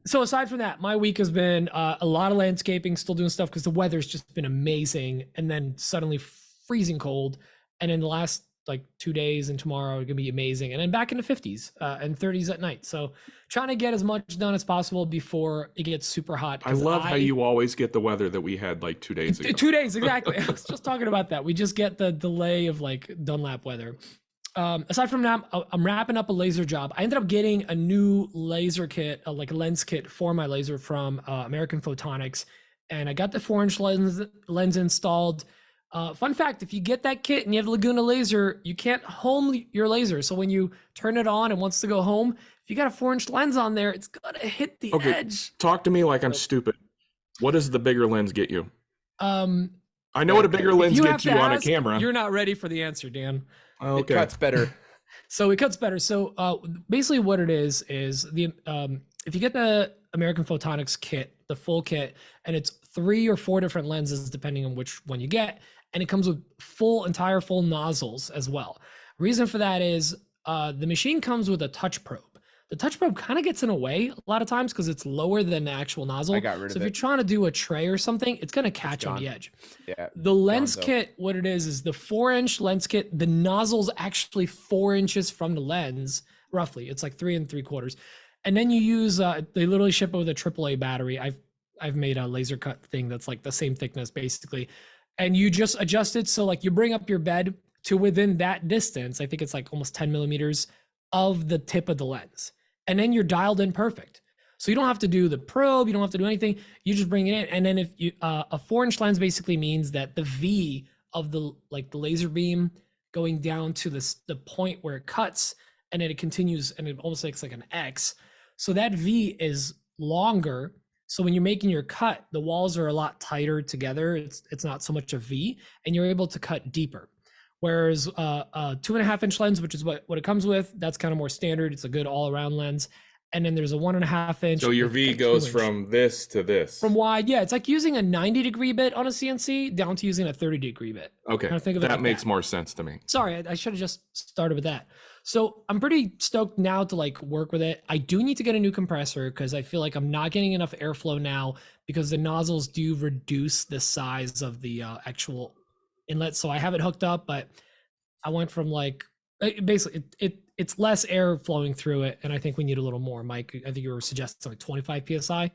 So aside from that, my week has been a lot of landscaping, still doing stuff because the weather's just been amazing, and then suddenly freezing cold, and in the last like 2 days and tomorrow are gonna be amazing, and then back in the 50s and 30s at night. So trying to get as much done as possible before it gets super hot. I love how you always get the weather that we had like 2 days ago. 2 days, exactly. I was just talking about that. We just get the delay of like Dunlap weather. Aside from that, I'm wrapping up a laser job. I ended up getting a new laser kit, like a lens kit for my laser from American Photonics, and I got the 4-inch lens installed. Fun fact, if you get that kit and you have a Laguna laser, you can't home your laser. So when you turn it on and wants to go home, if you got a 4-inch lens on there, it's gonna hit the edge. Talk to me like I'm stupid. What does the bigger lens get you? I know what a bigger If lens you gets have you to on a ask, camera. You're not ready for the answer, Dan. It cuts better. So it cuts better. So basically what it is the if you get the American Photonics kit, the full kit, and it's 3 or 4 different lenses depending on which one you get, and it comes with entire full nozzles as well. Reason for that is the machine comes with a touch probe. The touch probe kind of gets in a way a lot of times because it's lower than the actual nozzle. I got rid so of if it. you're trying to do a tray or something, it's going to catch on the edge. Yeah. The lens Gonzo. kit, what it is the 4-inch lens kit. The nozzle's actually 4 inches from the lens, roughly. It's like 3 3/4. And then you use, they literally ship it with a AAA battery. I've made a laser cut thing that's like the same thickness basically. And you just adjust it. So like you bring up your bed to within that distance. I think it's like almost 10 millimeters of the tip of the lens. And then you're dialed in perfect. So you don't have to do the probe. You don't have to do anything. You just bring it in. And then if you, a 4-inch lens basically means that the V of the laser beam going down to the point where it cuts, and then it continues and it almost looks like an X. So that V is longer. So when you're making your cut, the walls are a lot tighter together. It's not so much a V, and you're able to cut deeper. Whereas a 2.5-inch lens, which is what it comes with, that's kind of more standard. It's a good all-around lens. And then there's a 1.5-inch. So your V goes 2-inch. from this to this. From wide, yeah. It's like using a 90-degree bit on a CNC down to using a 30-degree bit. Okay, Kind of think of it that like makes more sense to me. Sorry, I should have just started with that. So I'm pretty stoked now to like work with it. I do need to get a new compressor because I feel like I'm not getting enough airflow now because the nozzles do reduce the size of the actual inlet. So I have it hooked up, but I went from like basically it's less air flowing through it, and I think we need a little more. Mike, I think you were suggesting like 25 psi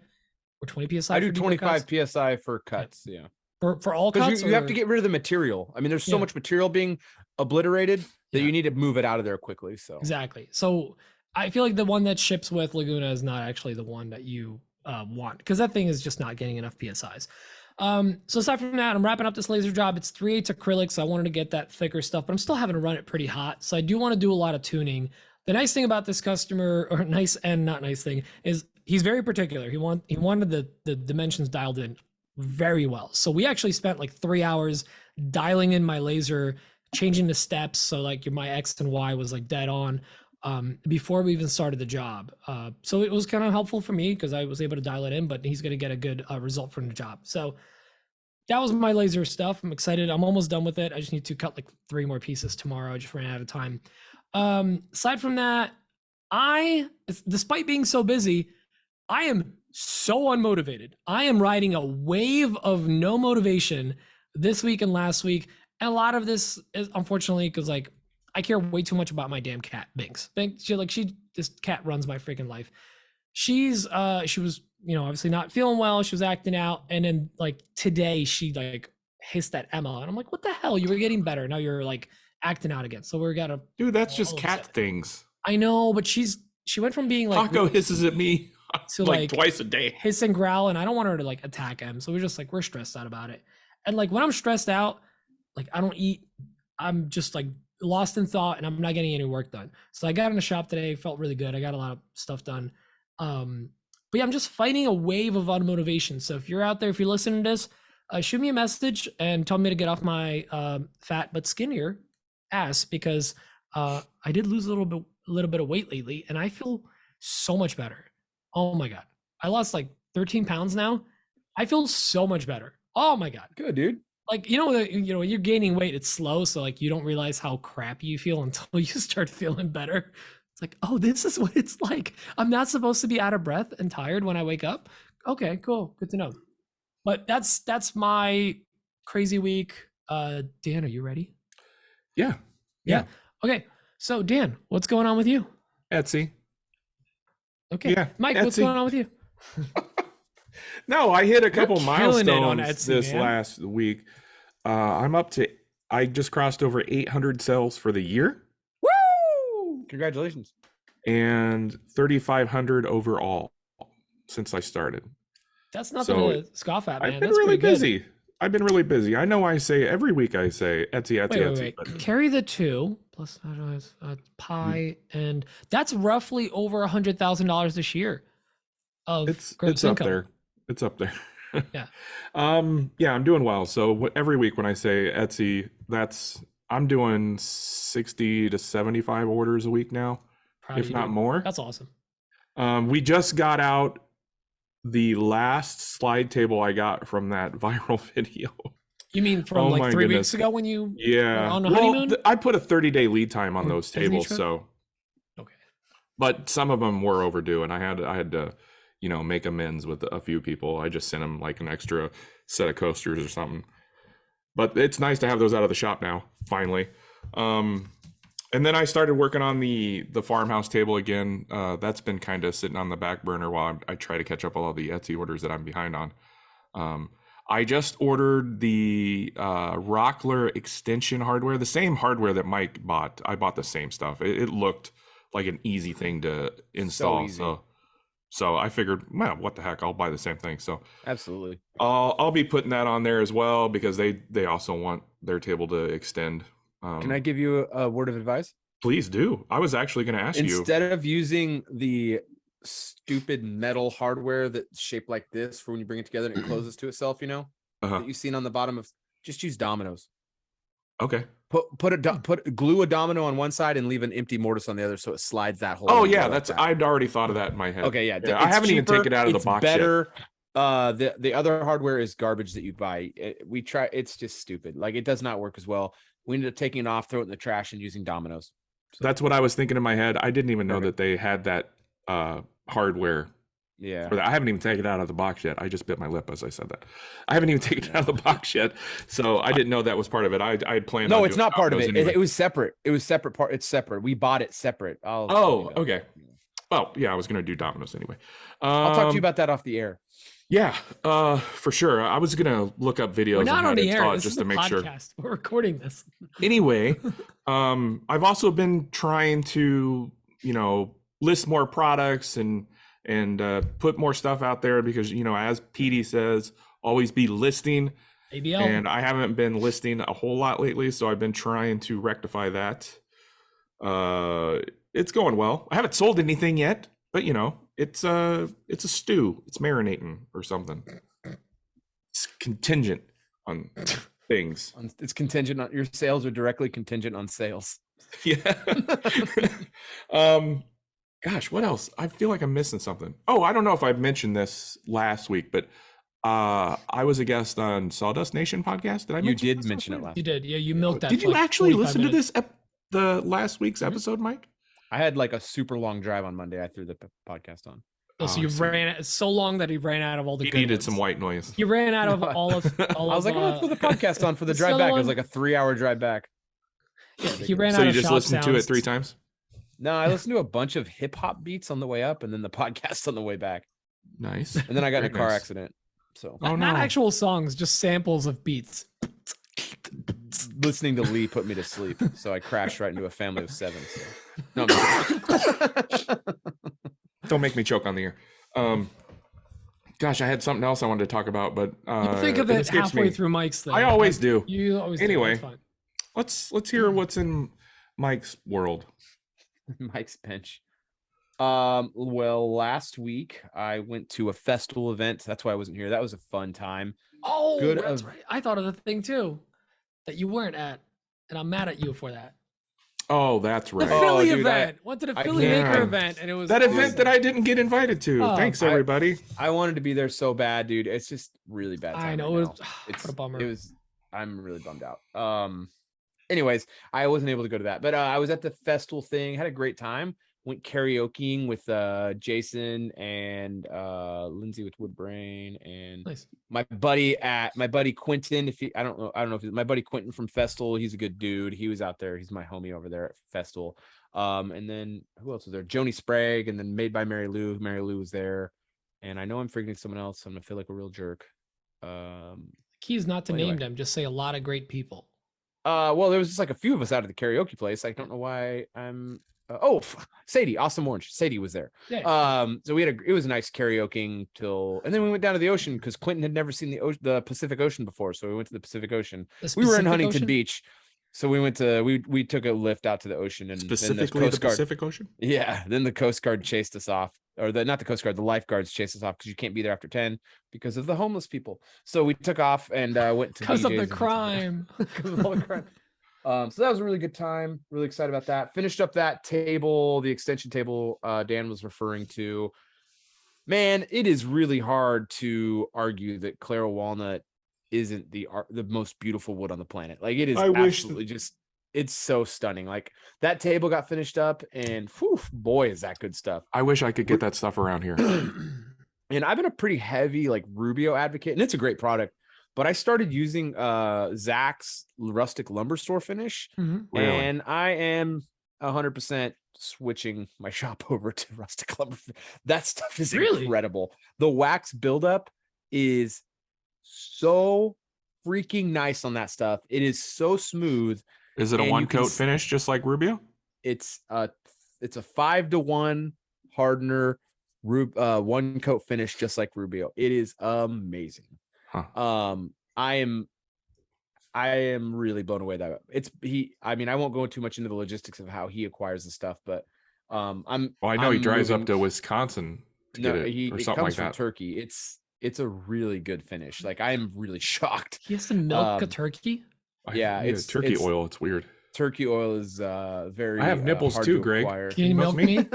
or 20 psi. I do 25 psi for cuts. Yeah. For all cuts. Because you have to get rid of the material. I mean, there's so much material being obliterated that you need to move it out of there quickly. So exactly. So I feel like the one that ships with Laguna is not actually the one that you want, because that thing is just not getting enough PSIs. So aside from that, I'm wrapping up this laser job. It's 3/8 acrylic, so I wanted to get that thicker stuff, but I'm still having to run it pretty hot. So I do want to do a lot of tuning. The nice thing about this customer, or nice and not nice thing, is he's very particular. He wanted the dimensions dialed in very well. So we actually spent like 3 hours dialing in my laser, changing the steps. So like my X and Y was like dead on before we even started the job. So it was kind of helpful for me because I was able to dial it in, but he's going to get a good result from the job. So that was my laser stuff. I'm excited. I'm almost done with it. I just need to cut like 3 more pieces tomorrow. I just ran out of time. Aside from that, despite being so busy, I am so unmotivated. I am riding a wave of no motivation this week and last week. And a lot of this is unfortunately because like I care way too much about my damn cat, Binx. This cat runs my freaking life. She was, obviously not feeling well. She was acting out. And then like today she like hissed at Emma. And I'm like, what the hell? You were getting better. Now you're like acting out again. So we're gotta. Dude, that's just cat things. I know, but she went from being like. Taco hisses at me to like twice a day. Hiss and growl. And I don't want her to like attack him. So we're stressed out about it. And like when I'm stressed out, like I don't eat. I'm just like lost in thought and I'm not getting any work done. So I got in the shop today, felt really good. I got a lot of stuff done. But yeah, I'm just fighting a wave of unmotivation. So if you're out there, if you're listening to this, shoot me a message and tell me to get off my fat but skinnier ass, because I did lose a little bit of weight lately and I feel so much better. Oh my God. I lost like 13 pounds now. I feel so much better. Oh my God. Good, dude. Like, when you're gaining weight, it's slow. So like, you don't realize how crappy you feel until you start feeling better. It's like, oh, this is what it's like. I'm not supposed to be out of breath and tired when I wake up. Okay, cool. Good to know. But that's my crazy week. Dan, are you ready? Yeah. Okay. So Dan, what's going on with you? Etsy. Okay. Yeah, Mike, Etsy. what's going on with you? No, I hit a couple killing it on milestones Etsy, this man. last week. I just crossed over 800 sales for the year Woo! Congratulations. and 3,500 overall since I started. That's nothing So, to scoff at, man. I've been That's really pretty good. busy. I've been really busy. I know I say every week I say Etsy, Wait. but Carry the 2 plus pi, and that's roughly over $100,000 this year of it's gross up income. there. It's up there. Yeah. Yeah, I'm doing well. So every week when I say Etsy, I'm doing 60 to 75 orders a week now, Proud of if you, not dude. more. That's awesome. We just got out the last slide table I got from that viral video. You mean from Oh like my 3 goodness. weeks ago when you Yeah. were on a Well, honeymoon? I put a 30-day lead time on those Disney tables, trip? so Okay. but some of them were overdue, and I had to, make amends with a few people. I just sent them like an extra set of coasters or something. But it's nice to have those out of the shop now, finally. And then I started working on the farmhouse table again. That's been kind of sitting on the back burner while I try to catch up all the Etsy orders that I'm behind on. I just ordered the Rockler extension hardware, the same hardware that Mike bought. I bought the same stuff. It looked like an easy thing to install. easy. So I figured, well, what the heck? I'll buy the same thing. So Absolutely. I'll be putting that on there as well because they also want their table to extend. Can I give you a word of advice? Please do. I was actually going to ask you. Instead of using the stupid metal hardware that's shaped like this for when you bring it together and it closes to itself, that you've seen on the bottom of, just use dominoes. Okay. Glue a domino on one side and leave an empty mortise on the other so it slides that whole. Oh yeah, I'd already thought of that in my head. Okay, yeah. I haven't even taken it out of the box better. The other hardware is garbage that you buy. It's just stupid. Like it does not work as well. We ended up taking it off, throw it in the trash, and using dominoes. So, that's what I was thinking in my head. I didn't even know that they had that hardware. Yeah. For that. I haven't even taken it out of the box yet. I just bit my lip as I said that. I haven't even taken it out of the box yet, so I didn't know that was part of it. I had planned. No, on it's doing not part of it. anyway. It was separate. It was separate part. It's separate. We bought it separate. Okay. Well, yeah, I was gonna do dominoes anyway. I'll talk to you about that off the air. Yeah, for sure. I was gonna look up videos. We're not on the air. This just is to a make podcast. sure. We're recording this. Anyway, I've also been trying to, list more products and put more stuff out there because, as Petey says, always be listing. ABL. And I haven't been listing a whole lot lately, so I've been trying to rectify that. It's going well. I haven't sold anything yet, but it's a stew. It's marinating or something. It's contingent on things. It's contingent on your sales are directly contingent on sales. Yeah. Gosh, what else? I feel like I'm missing something. Oh, I don't know if I mentioned this last week, but I was a guest on Sawdust Nation podcast. Did I? You did mention it last. You did. Yeah, you milked that. Did for you like actually 45 listen minutes. to this the last week's episode, Mike? I had like a super long drive on Monday. I threw the podcast on. Oh, so you ran so long that he ran out of all the. He good needed ones. some white noise. He ran out of all of. I was like, I'm gonna throw the podcast on for the drive back. It was like a 3-hour drive back. Yeah, he ran So out you of just shop listened to it sounds. 3 times? No, I listened to a bunch of hip hop beats on the way up, and then the podcast on the way back. Nice. And then I got in a Very car nice. accident. So Oh, Not no. actual songs, just samples of beats. listening to Lee put me to sleep. So I crashed right into a family of 7. So. No, I'm Don't make me choke on the air. Gosh, I had something else I wanted to talk about, but You think of it escapes halfway me. through Mike's thing. I always do. You always Anyway. do. That's fine. Let's hear what's in Mike's world. Mike's bench. Well, last week I went to a festival event. That's why I wasn't here. That was a fun time. Oh, Good that's of- right. I thought of the thing too that you weren't at, and I'm mad at you for that. Oh, that's The right. Philly dude, event. Went to the I Philly can't- Maker event, and it was That event awesome. that I didn't get invited to. Oh, Thanks, I- everybody. I wanted to be there so bad, dude. It's just really bad time I know. right It now. was, It's what a bummer. It was. I'm really bummed out. Anyways, I wasn't able to go to that, but I was at the festival thing. Had a great time. Went karaokeing with Jason and Lindsay with Woodbrain and Nice. my buddy Quentin. I don't know if my buddy Quentin from Festal. He's a good dude. He was out there. He's my homie over there at Festal. And then who else was there? Joni Sprague, and then Made by Mary Lou. Mary Lou was there. And I know I'm forgetting someone else. I'm gonna feel like a real jerk. Key is not to Well, name anyway. them. Just say a lot of great people. Well, there was just like a few of us out at the karaoke place. I don't know why I'm. Sadie, Awesome Orange. Sadie was there. Yeah. So it was a nice karaokeing and then we went down to the ocean because Quentin had never seen the Pacific Ocean before. So we went to the Pacific Ocean. The We were in Pacific Huntington Ocean? Beach. So we took a lift out to the ocean and then Specifically the Coast Guard. Pacific Ocean. Yeah. Then the Coast Guard chased us off. Or not the Coast Guard, the lifeguards chased us off because you can't be there after 10 because of the homeless people. So we took off and went to Because of the DJ's and- crime. because of all the crime. So that was a really good time. Really excited about that. Finished up that table, the extension table Dan was referring to. Man, it is really hard to argue that Claro Walnut isn't the most beautiful wood on the planet. Like it is I wish absolutely just. It's so stunning. Like that table got finished up, and whew, boy, is that good stuff. I wish I could get that stuff around here. And I've been a pretty heavy like Rubio advocate, and it's a great product. But I started using Zach's rustic lumber store finish, Mhm. Really? and I am 100% switching my shop over to rustic lumber. That stuff is Really? incredible. The wax buildup is so freaking nice on that stuff. It is so smooth. Is it a And you one can coat s- finish just like Rubio? It's a 5-to-1 hardener, 1-coat finish, just like Rubio. It is amazing. Huh. I am really blown away that I mean, I won't go too much into the logistics of how he acquires the stuff, but Well, I know he I'm drives up moving- to Wisconsin to get it or it something comes like from that. Turkey. It's a really good finish. Like I am really shocked. He has to milk a Um, turkey. Yeah, it's turkey it's- oil. It's weird. Turkey oil is very I have nipples hard too, to Greg. acquire. Can you milk me?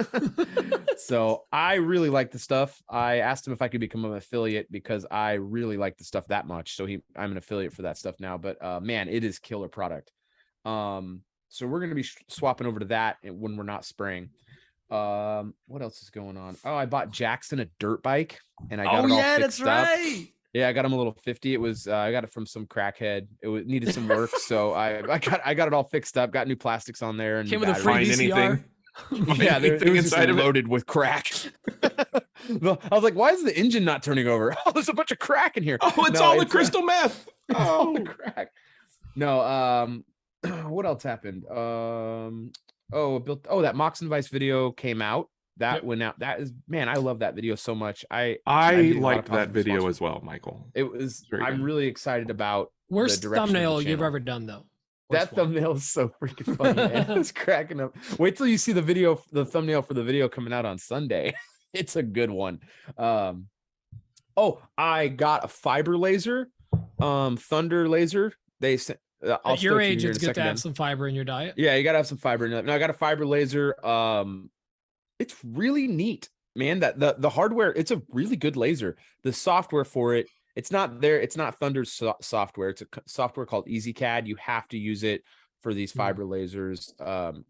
So I really like the stuff. I asked him if I could become an affiliate because I really like the stuff that much. So I'm an affiliate for that stuff now. But man, it is killer product. So we're gonna be swapping over to that when we're not spraying. What else is going on? Oh, I bought Jackson a dirt bike, and I got it all fixed up. Yeah, I got him a little 50. It was I got it from some crackhead. Needed some work, so I got it all fixed up. Got new plastics on there and Came with a batteries. free Find VCR. anything? Yeah, there anything was just inside of it? loaded with crack. I was like, why is the engine not turning over? Oh, there's a bunch of crack in here. Oh, it's No, all the it's, crystal meth. it's all the Oh, crack. No, what else happened? That Mox and Vice video came out. That Yep. went out. That is, man, I love that video so much. I I did a lot of liked that positive video response. as well, Michael. It was. Very I'm good. really excited about Worst direction of the thumbnail you've channel. ever done, though. that Worst one. thumbnail is so freaking funny. Man. It's cracking up. Wait till you see the thumbnail for the video coming out on Sunday. It's a good one. I got a fiber laser, Thunder laser. They sent. I'll At your still keep age, you in it's a good to second, have Dan. some fiber in your diet. Yeah, you gotta have some fiber in it. Now I got a fiber laser. It's really neat, man. That the hardware, it's a really good laser. The software for it, it's not there. It's not Thunder's software. It's a software called EasyCAD. You have to use it for these fiber lasers. Oh,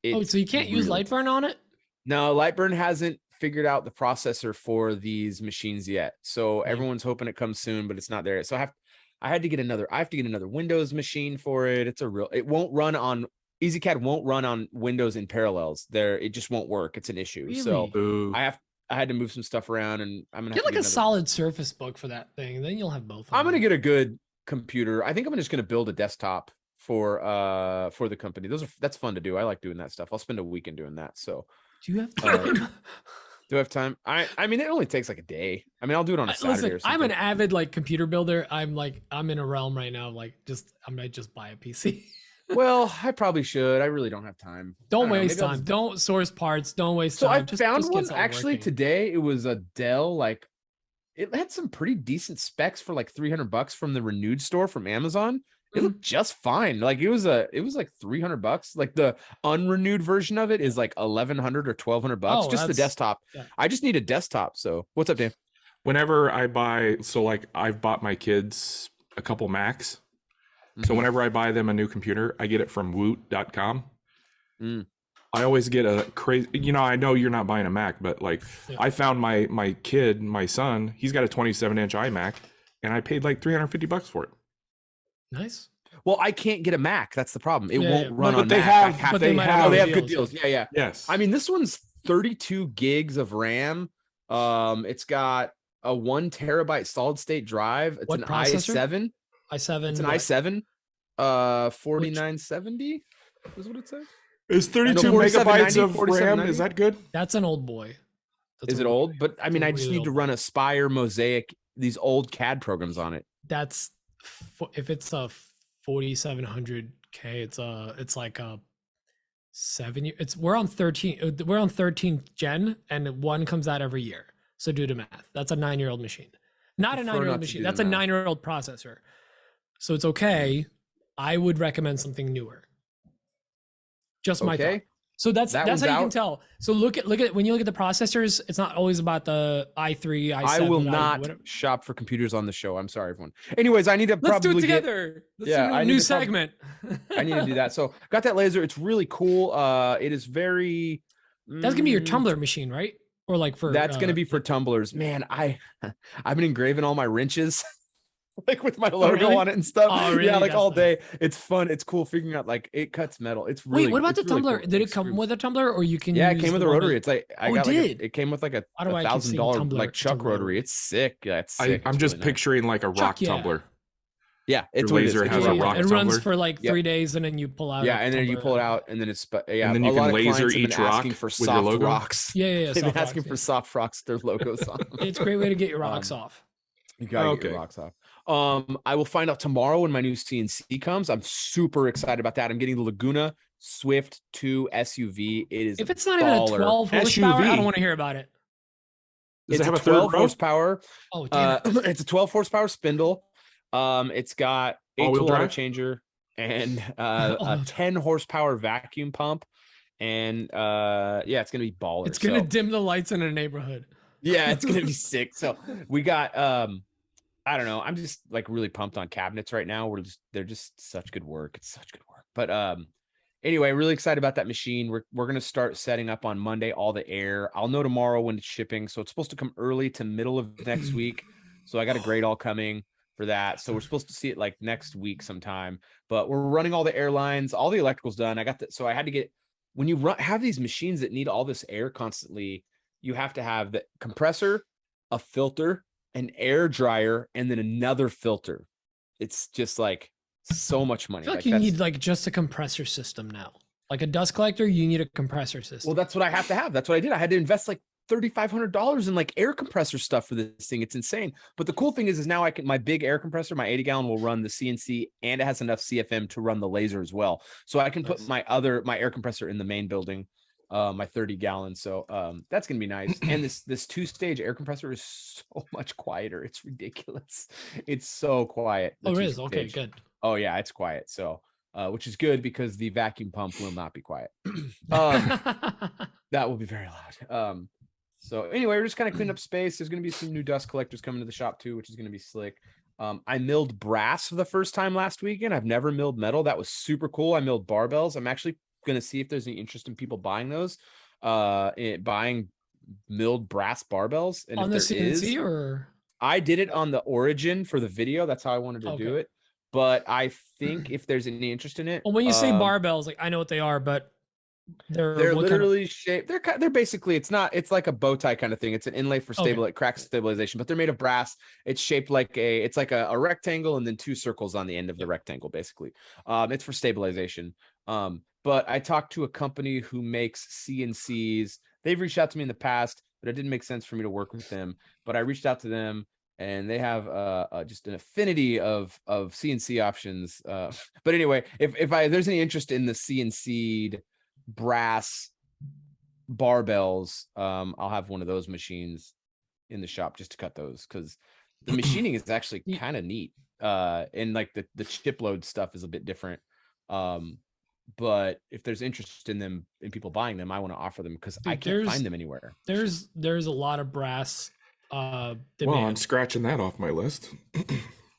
It's so you can't use really- Lightburn on it? No, Lightburn hasn't figured out the processor for these machines yet. So everyone's hoping it comes soon, but it's not there yet. So I have to get another Windows machine for it. It won't run on EasyCAD won't run on Windows in parallels. It just won't work. It's an issue. So Really? Ooh. I had to move some stuff around, and I'm gonna Get have like to a get another- solid Surface Book for that thing. Then you'll have both. of I'm gonna them. get a good computer. I think I'm just gonna build a desktop for the company. That's fun to do. I like doing that stuff. I'll spend a weekend doing that. So Do you have time? do I have time? I mean, it only takes like a day. I mean, I'll do it on a Saturday Listen, or something. I'm an avid like computer builder. I'm in a realm right now. Like, I might just buy a PC. Well, I probably should. I really don't have time. I Don't know, waste maybe I'll time. just- Don't source parts. Don't waste So I time. found just get one something actually working. today. It was a Dell, like it had some pretty decent specs for like $300 from the renewed store from Amazon. It looked just fine. Like it was like $300. Like the unrenewed version of it is like 1,100 or 1,200 bucks. Oh, Just the that's- desktop. yeah. I just need a desktop. So what's up, Dan? Whenever I buy, so like I've bought my kids a couple Macs. So Mhm. whenever I buy them a new computer, I get it from woot.com. Mm. I always get a crazy, I know you're not buying a Mac, but like Yeah. I found my kid, my son, he's got a 27-inch iMac and I paid like $350 for it. Nice. Well, I can't get a Mac. That's the problem. It Yeah, won't yeah. run But on they Mac. have- I have but to- they might oh, have they good have good deals. deals. Yeah. Yes. I mean, this one's 32 gigs of RAM. It's got a 1 terabyte solid state drive. It's What an processor? i7. i7. It's an what? i7. 4970 is what it says. is 32 No, megabytes 4790, of RAM, 4790? is that good? That's an old boy. That's Is a it really- old? But I mean, I just really need to old. run Aspire, Mosaic, these old CAD programs on it. That's if it's a 4700K, it's like a 7 year. We're on 13th gen, and one comes out every year. So do the math. That's a 9-year-old machine. Not a Prefer 9-year-old not to machine. do the That's a math. 9-year-old processor. So it's okay. I would recommend something newer. Just my thought. Okay. So that's That how one's you can out. tell. So look at when you look at the processors, it's not always about the i3, i7. I will i- not whatever. shop for computers on the show. I'm sorry, everyone. Anyways, I need to Let's probably do it get- together. Let's Yeah, do I a need new to prob- segment. I need to do that. So got that laser. It's really cool. It is very. That's gonna be your mm, tumbler machine, right? Or like for That's gonna be for tumblers. Man, I've been engraving all my wrenches. Like with my logo really? on it and stuff. Oh, really? Yeah, like That's all nice. day. It's fun. It's cool figuring out like it cuts metal. It's really Wait, what about the it's really tumbler? cool. Did Like it come screws. with a tumbler, or you can? Yeah, it use came with the a one rotary. that- It's like I Oh, got it like did? it came with like a Why do I keep saying $1,000 tumbler like chuck to rotary. rotary? It's sick. Yeah, it's sick. I'm It's just really nice. picturing like a rock Chuck, yeah. tumbler. Yeah, it's Your what it is. laser It's has just a like- rock It runs tumbler? for like Yep. 3 days, and then you pull out. Yeah, a and then you tumbler. pull it out, and then it's yeah. And then a you can lot of laser clients have been each asking rock for with your soft logo? rocks. Yeah, They've been soft asking rocks, for yeah. soft rocks. Their logos on. It's a great way to get your rocks off. You gotta get your Okay. rocks off. I will find out tomorrow when my new CNC comes. I'm super excited about that. I'm getting the Laguna Swift 2 SUV. It is If it's not even a baller. 12 horsepower, I SUV. don't want to hear about it. Does It's it have a a third 12 row? horsepower. Oh, damn it. It's a 12 horsepower spindle. It's got All-wheel 8-tool auto drive? changer and a All-wheel 10 horsepower vacuum pump. And yeah, it's gonna be baller. It's gonna So- dim the lights in a neighborhood. yeah, it's gonna be sick. So we got I don't know. I'm just like really pumped on cabinets right now. They're just such good work. It's such good work. But anyway, really excited about that machine. We're gonna start setting up on Monday all the air. I'll know tomorrow when it's shipping. So it's supposed to come early to middle of next week. So I got a grade all coming for that. So we're supposed to see it like next week sometime. But we're running all the airlines, all the electrical's done. So I had to get when you have these machines that need all this air constantly, you have to have the compressor, a filter, an air dryer, and then another filter. It's just like so much money. I feel like you need like just a compressor system now. Like a dust collector, you need a compressor system. well, that's what I have to have. That's what I did. I had to invest like $3,500 in like air compressor stuff for this thing. It's insane. But the cool thing is now my big air compressor, my 80-gallon will run the CNC and it has enough CFM to run the laser as well. So I can put Nice. my air compressor in the main building, my 30-gallon. So that's gonna be nice. And this 2-stage air compressor is so much quieter. It's ridiculous. It's so quiet. the Oh, it is? Okay, 2-stage. good. Oh yeah, it's quiet. So which is good because the vacuum pump will not be quiet. That will be very loud. So anyway, we're just kind of cleaning up space. There's going to be some new dust collectors coming to the shop too, which is going to be slick. I milled brass for the first time last weekend. I've never milled metal. That was super cool. I milled barbells. I'm actually going to see if there's any interest in people buying those, buying milled brass barbells. And On the if there CNC is, or I did it on the Origin for the video. That's how I wanted to do Okay. it. But I think if there's any interest in it, well, when you say um, barbells, like I know what they are, but they're they're what kind of- literally shaped. They're basically it's like a bow tie kind of thing. It's an inlay for crack stabilization, but they're made of brass. It's shaped like it's like a rectangle and then 2 circles on the end of the rectangle, basically. It's for stabilization. But I talked to a company who makes CNCs. They've reached out to me in the past, but it didn't make sense for me to work with them. But I reached out to them and they have just an affinity of CNC options. But anyway, if there's any interest in the CNC'd brass barbells, I'll have one of those machines in the shop just to cut those, because the machining is actually kind of neat. And like the chip load stuff is a bit different. But if there's interest in them, in people buying them, I want to offer them, because I can't find them anywhere. There's a lot of brass demand. Well, I'm scratching that off my list.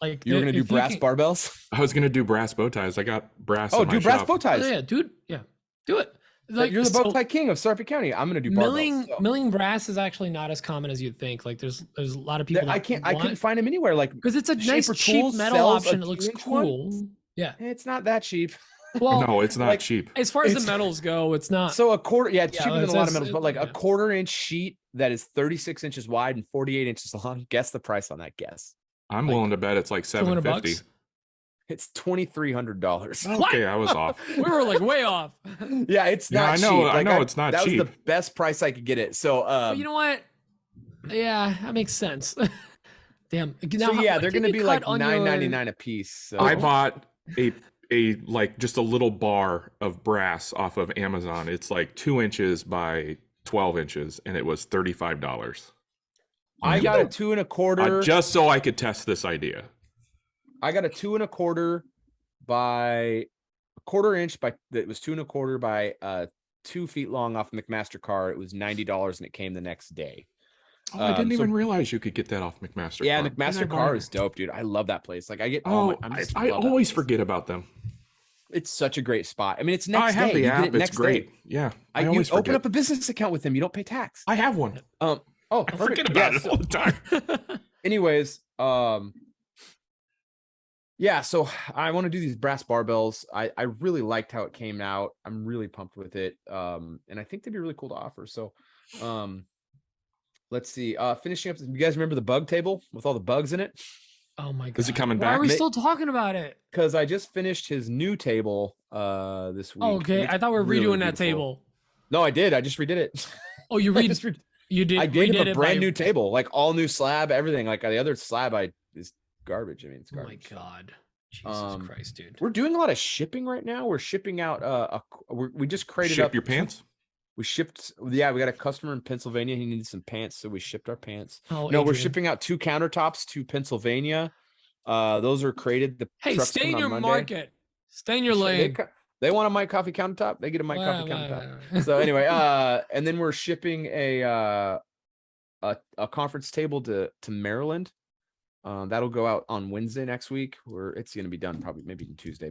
Like, you were gonna do brass barbells? I was gonna do brass bow ties. I got brass. Oh, in my do brass shop. bow ties. Oh, yeah, dude. Yeah, do it. Like, you're the bow tie king of Sarpy County. I'm gonna do barbells. Milling brass is actually not as common as you'd think. Like, there's a lot of people. I couldn't find them anywhere. Like, because it's a nice cheap metal option. It looks cool. Yeah, it's not that cheap. Well, no, it's not cheap. As far as the metals go, it's not. So a quarter, it's cheaper than a lot of metals, but like a 1/4-inch sheet that is 36 inches wide and 48 inches long. Guess the price on that. Guess. I'm willing to bet it's like $750. It's $2,300. Okay, I was off. We were like way off. Yeah, it's not cheap. I know it's not cheap. That was the best price I could get it. So, but you know what? Yeah, that makes sense. Damn. Now, so yeah, they're going to be like $9.99 a piece. So. I bought a like just a little bar of brass off of Amazon. It's like 2 inches by 12 inches, and it was $35. I got a 2 1/4 just so I could test this idea. I got a 2 1/4 by 1/4 inch by that was 2 1/4 by 2 feet long off McMaster car. It was $90 and it came the next day. Oh, I didn't even realize you could get that off McMaster. Yeah, car. McMaster car is dope, dude. I love that place. Like I get. I always forget about them. It's such a great spot. I mean, it's next day. I have the app. It's great. Day. Yeah, I always open up a business account with them. You don't pay tax. I have one. Oh, I forget about it all the time. Anyways, yeah. So I want to do these brass barbells. I really liked how it came out. I'm really pumped with it. And I think they'd be really cool to offer. So, let's see. Finishing up. You guys remember the bug table with all the bugs in it? Oh my god! Is it coming back? Why are we still talking about it? Because I just finished his new table this week. Oh, okay, I thought we were really redoing that table. No, I did. I just redid it. Oh, you you did. I gave him a brand new table, like all new slab, everything. Like the other slab, is garbage. I mean, it's garbage. Oh my god! Jesus Christ, dude. We're doing a lot of shipping right now. We're shipping out. We just crated up your pants. We shipped, yeah, we got a customer in Pennsylvania. He needed some pants, so we shipped our pants. Oh, no, Adrian. We're shipping out 2 countertops to Pennsylvania. Those are crated. Hey, stay in your market. Stay in your lane. They want a Mike Coffee countertop. They get a Mike Coffee countertop. So anyway, and then we're shipping a conference table to Maryland. That'll go out on Wednesday next week. It's going to be done probably maybe Tuesday.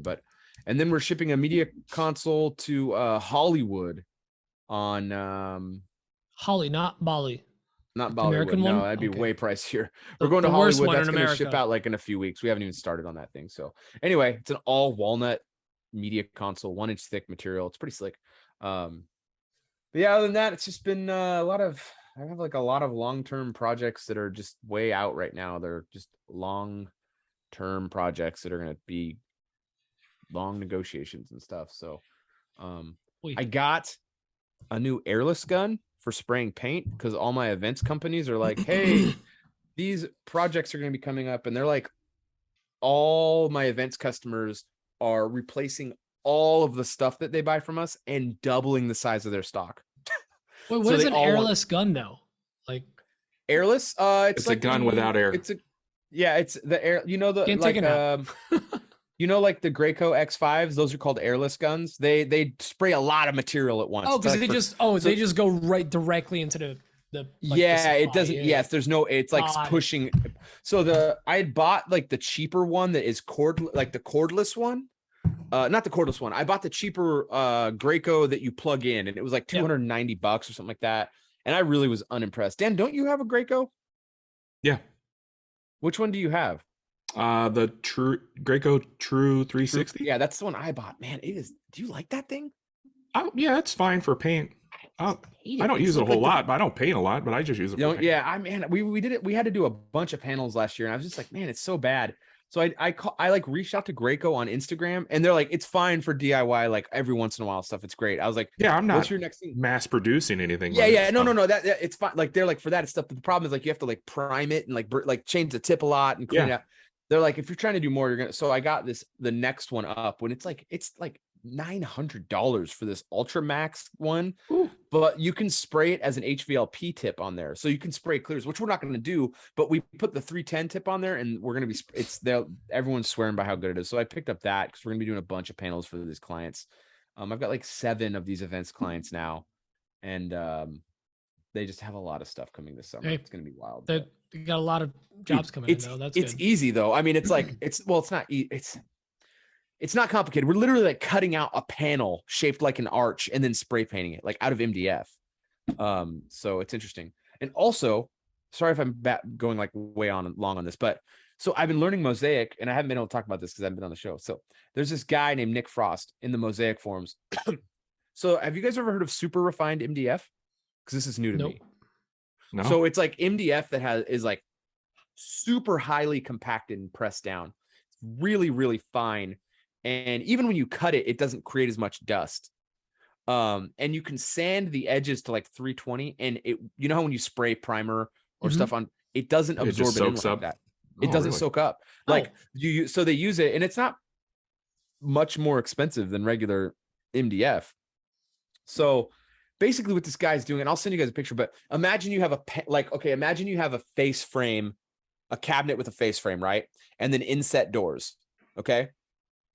And then we're shipping a media console to Hollywood. On Holly, not Bali. Not Bollywood. American no, one? that'd be Okay. way pricier. We're going to Hollywood. That's going to ship America. out like in a few weeks. We haven't even started on that thing. So anyway, it's an all walnut media console, 1 inch thick material. It's pretty slick. But yeah, other than that, it's just been I have like a lot of long-term projects that are just way out right now. They're just long-term projects that are going to be long negotiations and stuff. So I got a new airless gun for spraying paint because all my events companies are like, hey, these projects are going to be coming up, and they're like, all my events customers are replacing all of the stuff that they buy from us and doubling the size of their stock. Wait, what is an airless gun though? Like airless? It's like a gun without air. It's the air. You know Can't take it out. You know, like the Graco X5s, those are called airless guns. They spray a lot of material at once. Oh, because they just go right directly into the like yeah, the it doesn't. yeah. Yes, there's no. It's like pushing. So I had bought like the cheaper one that is the cordless one. Not the cordless one. I bought the cheaper Graco that you plug in, and it was like $290 or something like that. And I really was unimpressed. Dan, don't you have a Graco? Yeah. Which one do you have? The Graco True 360. Yeah, that's the one I bought. Man, it is. Do you like that thing? Oh yeah, it's fine for paint. I don't use it a whole lot, but I don't paint a lot, but I just use it for paint. Yeah, we did it. We had to do a bunch of panels last year, and I was just like, man, it's so bad. So I like reached out to Graco on Instagram, and they're like, it's fine for DIY, like every once in a while stuff. It's great. I was like, Yeah, I'm not what's your next thing? mass producing anything. Yeah, with it, yeah, no, so. no, no. That it's fine. Like they're like for that it's stuff. But the problem is like you have to like prime it and like change the tip a lot and clean it up. They're like, if you're trying to do more, you're gonna. So I got the next one up when it's like $900 for this Ultra Max one. Ooh. But you can spray it as an HVLP tip on there. So you can spray clears, which we're not going to do, but we put the 310 tip on there and we're going to be, it's there. Everyone's swearing by how good it is. So I picked up that because we're going to be doing a bunch of panels for these clients. I've got like 7 of these events clients now, and they just have a lot of stuff coming this summer. Hey, it's going to be wild. They got a lot of jobs coming in though. That's it's good. easy though. I mean, it's like, it's not, it's not complicated. We're literally like cutting out a panel shaped like an arch and then spray painting it like out of MDF. So it's interesting. And also, sorry if I'm going like way on long on this, but so I've been learning Mosaic, and I haven't been able to talk about this because I haven't been on the show. So there's this guy named Nick Frost in the Mosaic forums. So have you guys ever heard of super refined MDF? Because this is new to me. No. So it's like MDF that is like super highly compacted and pressed down. It's really, really fine. And even when you cut it, it doesn't create as much dust. And you can sand the edges to like 320, and it, you know how when you spray primer or stuff on, it doesn't absorb it in like that. It doesn't soak up. Like so they use it, and it's not much more expensive than regular MDF. So basically what this guy's doing, and I'll send you guys a picture, but imagine you have imagine you have a face frame, a cabinet with a face frame, right? And then inset doors. Okay.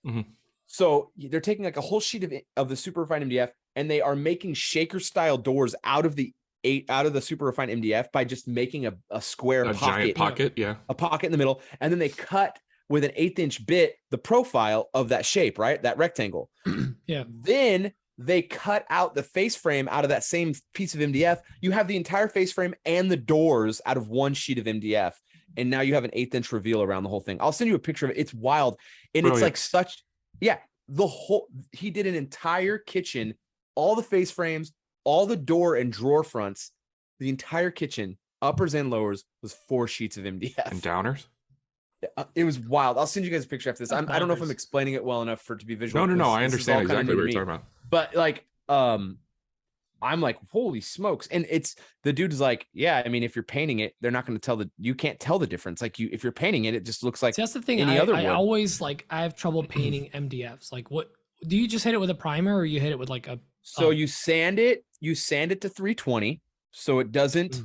Mm-hmm. So they're taking like a whole sheet of the super refined MDF, and they are making shaker style doors out of the super refined MDF by just making a square pocket, giant pocket, a pocket in the middle, and then they cut with an 1/8 inch bit the profile of that shape, right? That rectangle. Yeah. Then they cut out the face frame out of that same piece of MDF. You have the entire face frame and the doors out of one sheet of MDF. And now you have an 1/8 inch reveal around the whole thing. I'll send you a picture of it. It's wild. And Brilliant. It's like he did an entire kitchen, all the face frames, all the door and drawer fronts, the entire kitchen, uppers and lowers, was 4 sheets of MDF. And downers? It was wild. I'll send you guys a picture after this. I don't know if I'm explaining it well enough for it to be visual. No. I understand exactly what you're talking about. But like, I'm like, holy smokes. And it's, the dude is like, yeah, I mean, if you're painting it, they're not going to you can't tell the difference. Like if you're painting it, it just looks like that's the thing. any other wood. I always like, I have trouble painting MDFs. Like what, do you just hit it with a primer, or you hit it with like a, so you sand it to 320. So it doesn't,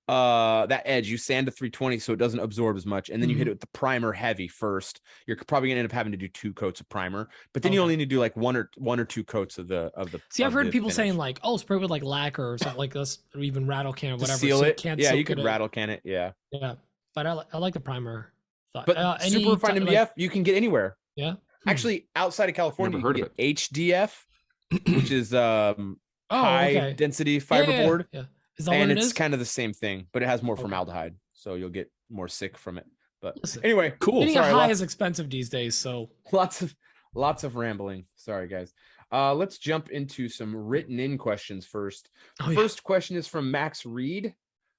that edge, you sand to 320 so it doesn't absorb as much, and then you hit it with the primer heavy first. You're probably gonna end up having to do 2 coats of primer, but then you only need to do like one or two coats of the See, I've heard people saying like, oh, spray with like lacquer or something like this, or even rattle can or whatever, seal it. Can't yeah, you could rattle can it. Yeah, but I like the primer thought. But super refined MDF you can get anywhere. Yeah, actually outside of California, Never you heard can get HDF, which is high density fiberboard. Yeah. Is that and what it it's is? kind of the same thing, but it has more formaldehyde, so you'll get more sick from it. But Listen, anyway, cool. Getting a high is expensive these days, so lots of rambling. Sorry, guys. Let's jump into some written in questions first. First question is from Max Reid,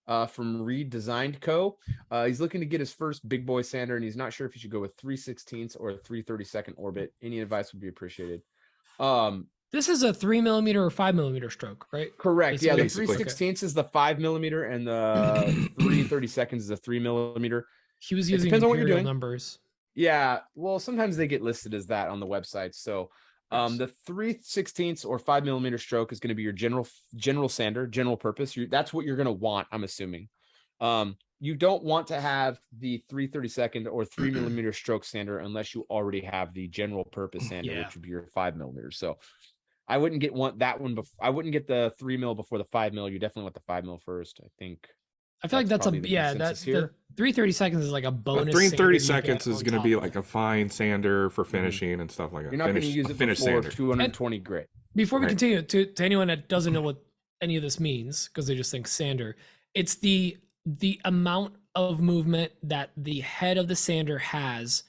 from Reid Designed Co. He's looking to get his first big boy sander, and he's not sure if he should go with 3/16 or a 3/32 orbit. Any advice would be appreciated. This is a 3mm or 5mm stroke, right? Correct. Yeah, the Basically. 3/16 is the 5mm, and the 3/32 is the 3mm. He was using depends on what you're doing. numbers. Yeah, well, sometimes they get listed as that on the website. So, the 3/16 or 5mm stroke is going to be your general sander, general purpose. That's what you're going to want, I'm assuming. You don't want to have the 3/32 or 3mm stroke sander unless you already have the general purpose sander, which would be your 5mm. So I wouldn't get that one. I wouldn't get the 3mm before the 5mm. You definitely want the 5mm first, I think. I feel like that's the 3/32 is like a bonus. 3/32 is going to be like a fine sander for finishing and stuff like that. You're not going to use it before 220 grit. Before we continue, to anyone that doesn't know what any of this means, because they just think sander, it's the amount of movement that the head of the sander has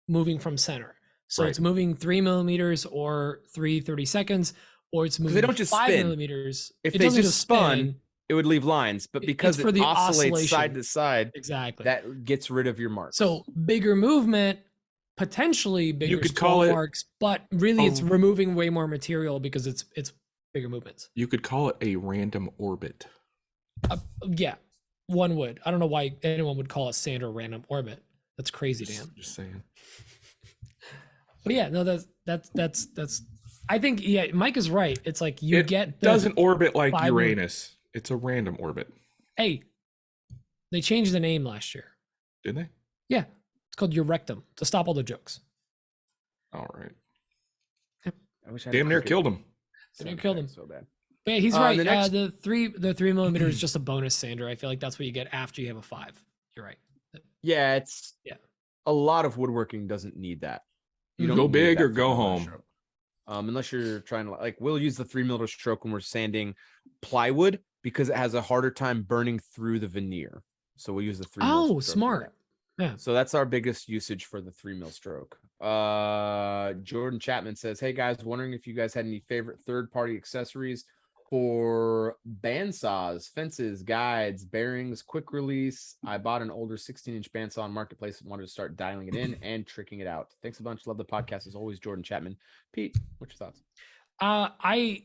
moving from center. So it's moving 3mm or 3/32, or it's moving they don't just 5 spin. millimeters. If it they doesn't just spun, it would leave lines, but because for it the oscillates side oscillation. to side, Exactly. that gets rid of your marks. So bigger movement, potentially bigger could scroll call it- marks, but really it's Oh. removing way more material because it's bigger movements. You could call it a random orbit. Yeah, one would. I don't know why anyone would call a sander a random orbit. That's crazy, Dan. Just saying. But yeah, no, that's. I think Mike is right. It's like you It get doesn't orbit like fiber- Uranus. It's a random orbit. Hey, they changed the name last year. Did they? Yeah, it's called Eurectum to stop all the jokes. All right. I wish I had Damn a near cricket killed him. Damn near sound killed effect him. So bad. But yeah, he's The right. next- The 3mm is just a bonus sander. I feel like that's what you get after you have a 5. You're right. Yeah, it's Yeah. a lot of woodworking doesn't need that. You Mhm. don't Go need big that or for go a home. stroke. Unless you're trying to like, we'll use the 3mm stroke when we're sanding plywood because it has a harder time burning through the veneer. So we'll use the 3mm. Oh, stroke for smart. that. Yeah. So that's our biggest usage for the 3mm stroke. Jordan Chapman says, "Hey guys, wondering if you guys had any favorite third-party accessories for bandsaws, fences, guides, bearings, quick release. I bought an older 16-inch bandsaw on Marketplace and wanted to start dialing it in and tricking it out. Thanks a bunch. Love the podcast as always, Jordan Chapman." Pete, what's your thoughts? I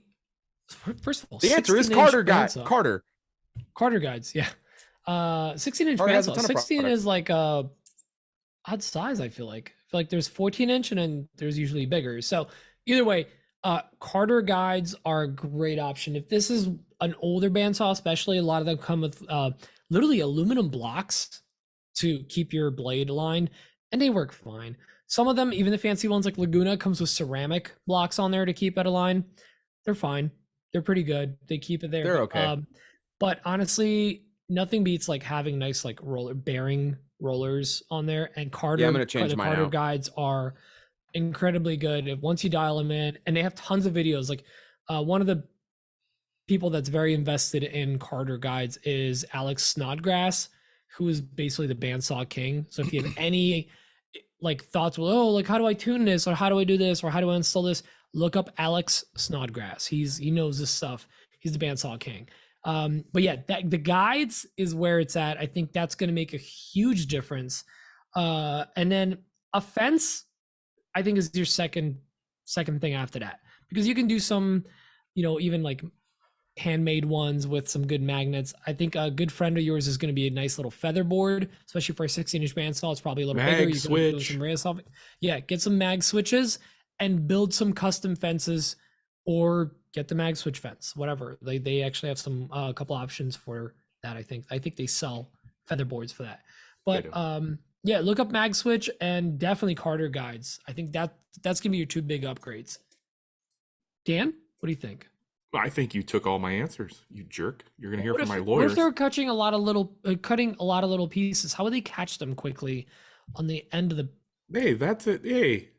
first of all, The answer is 16-inch Carter guy. bandsaw. Carter. Guides, yeah. 16-inch Carter has a bandsaw. ton of 16 products. is like a odd size. I feel like there's 14-inch and then there's usually bigger. So either way, Carter guides are a great option. If this is an older bandsaw, especially, a lot of them come with literally aluminum blocks to keep your blade aligned, and they work fine. Some of them, even the fancy ones like Laguna, comes with ceramic blocks on there to keep it aligned. They're fine. They're pretty good. They keep it there. They're okay. But honestly, nothing beats like having nice like bearing rollers on there. And Carter, Yeah, I'm gonna change the mine Carter out. guides are incredibly good. Once you dial them in, and they have tons of videos. Like one of the people that's very invested in Carter guides is Alex Snodgrass, who is basically the bandsaw king. So if you have any like thoughts, well, oh, like how do I tune this, or how do I do this, or how do I install this, look up Alex Snodgrass. He knows this stuff. He's the bandsaw king. But yeah, the guides is where it's at. I think that's going to make a huge difference. And then a fence, I think, is your second thing after that, because you can do some, even like handmade ones with some good magnets. I think a good friend of yours is going to be a nice little feather board, especially for a 16-inch bandsaw. It's probably a little Mag bigger. You can do switch. some rail solving. Yeah, get some mag switches and build some custom fences, or get the mag switch fence, whatever. They actually have some a couple options for that. I think they sell feather boards for that. But They do. yeah, look up mag switch and definitely Carter guides. I think that's gonna be your two big upgrades. Dan, what do you think? I think you took all my answers, you jerk. You're going to hear What from my What lawyers. if they're cutting a lot of little pieces? How would they catch them quickly on the end of the? Hey, that's it. Hey,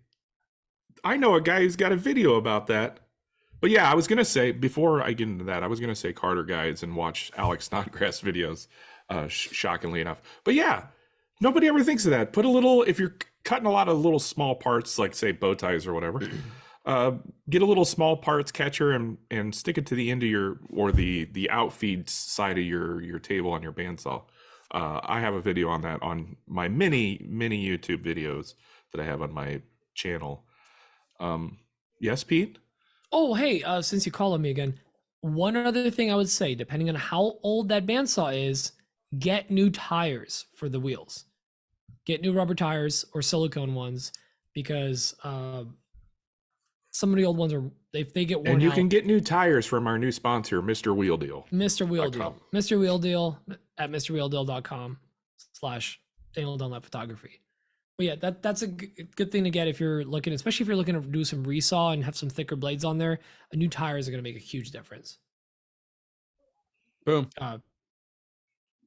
I know a guy who's got a video about that. But yeah, I was going to say, before I get into that, I was going to say Carter guides and watch Alex Snodgrass videos, shockingly enough. But yeah, nobody ever thinks of that. Put a little, if you're cutting a lot of little small parts, like say bow ties or whatever, get a little small parts catcher and stick it to the end of your, or the outfeed side of your table on your bandsaw. I have a video on that on my many YouTube videos that I have on my channel. Yes, Pete? Oh, hey, since you call on me again, one other thing I would say, depending on how old that bandsaw is, get new tires for the wheels. Get new rubber tires or silicone ones, because some of the old ones are, if they get worn And you out, can get new tires from our new sponsor, Mr. Wheel Deal. Mr. Wheel Deal. .com. Mr. Wheel Deal at mrwheeldeal.com/Daniel Dunlap Photography. But yeah, that's a good thing to get if you're looking, especially if you're looking to do some resaw and have some thicker blades on there. A new tires are going to make a huge difference. Boom.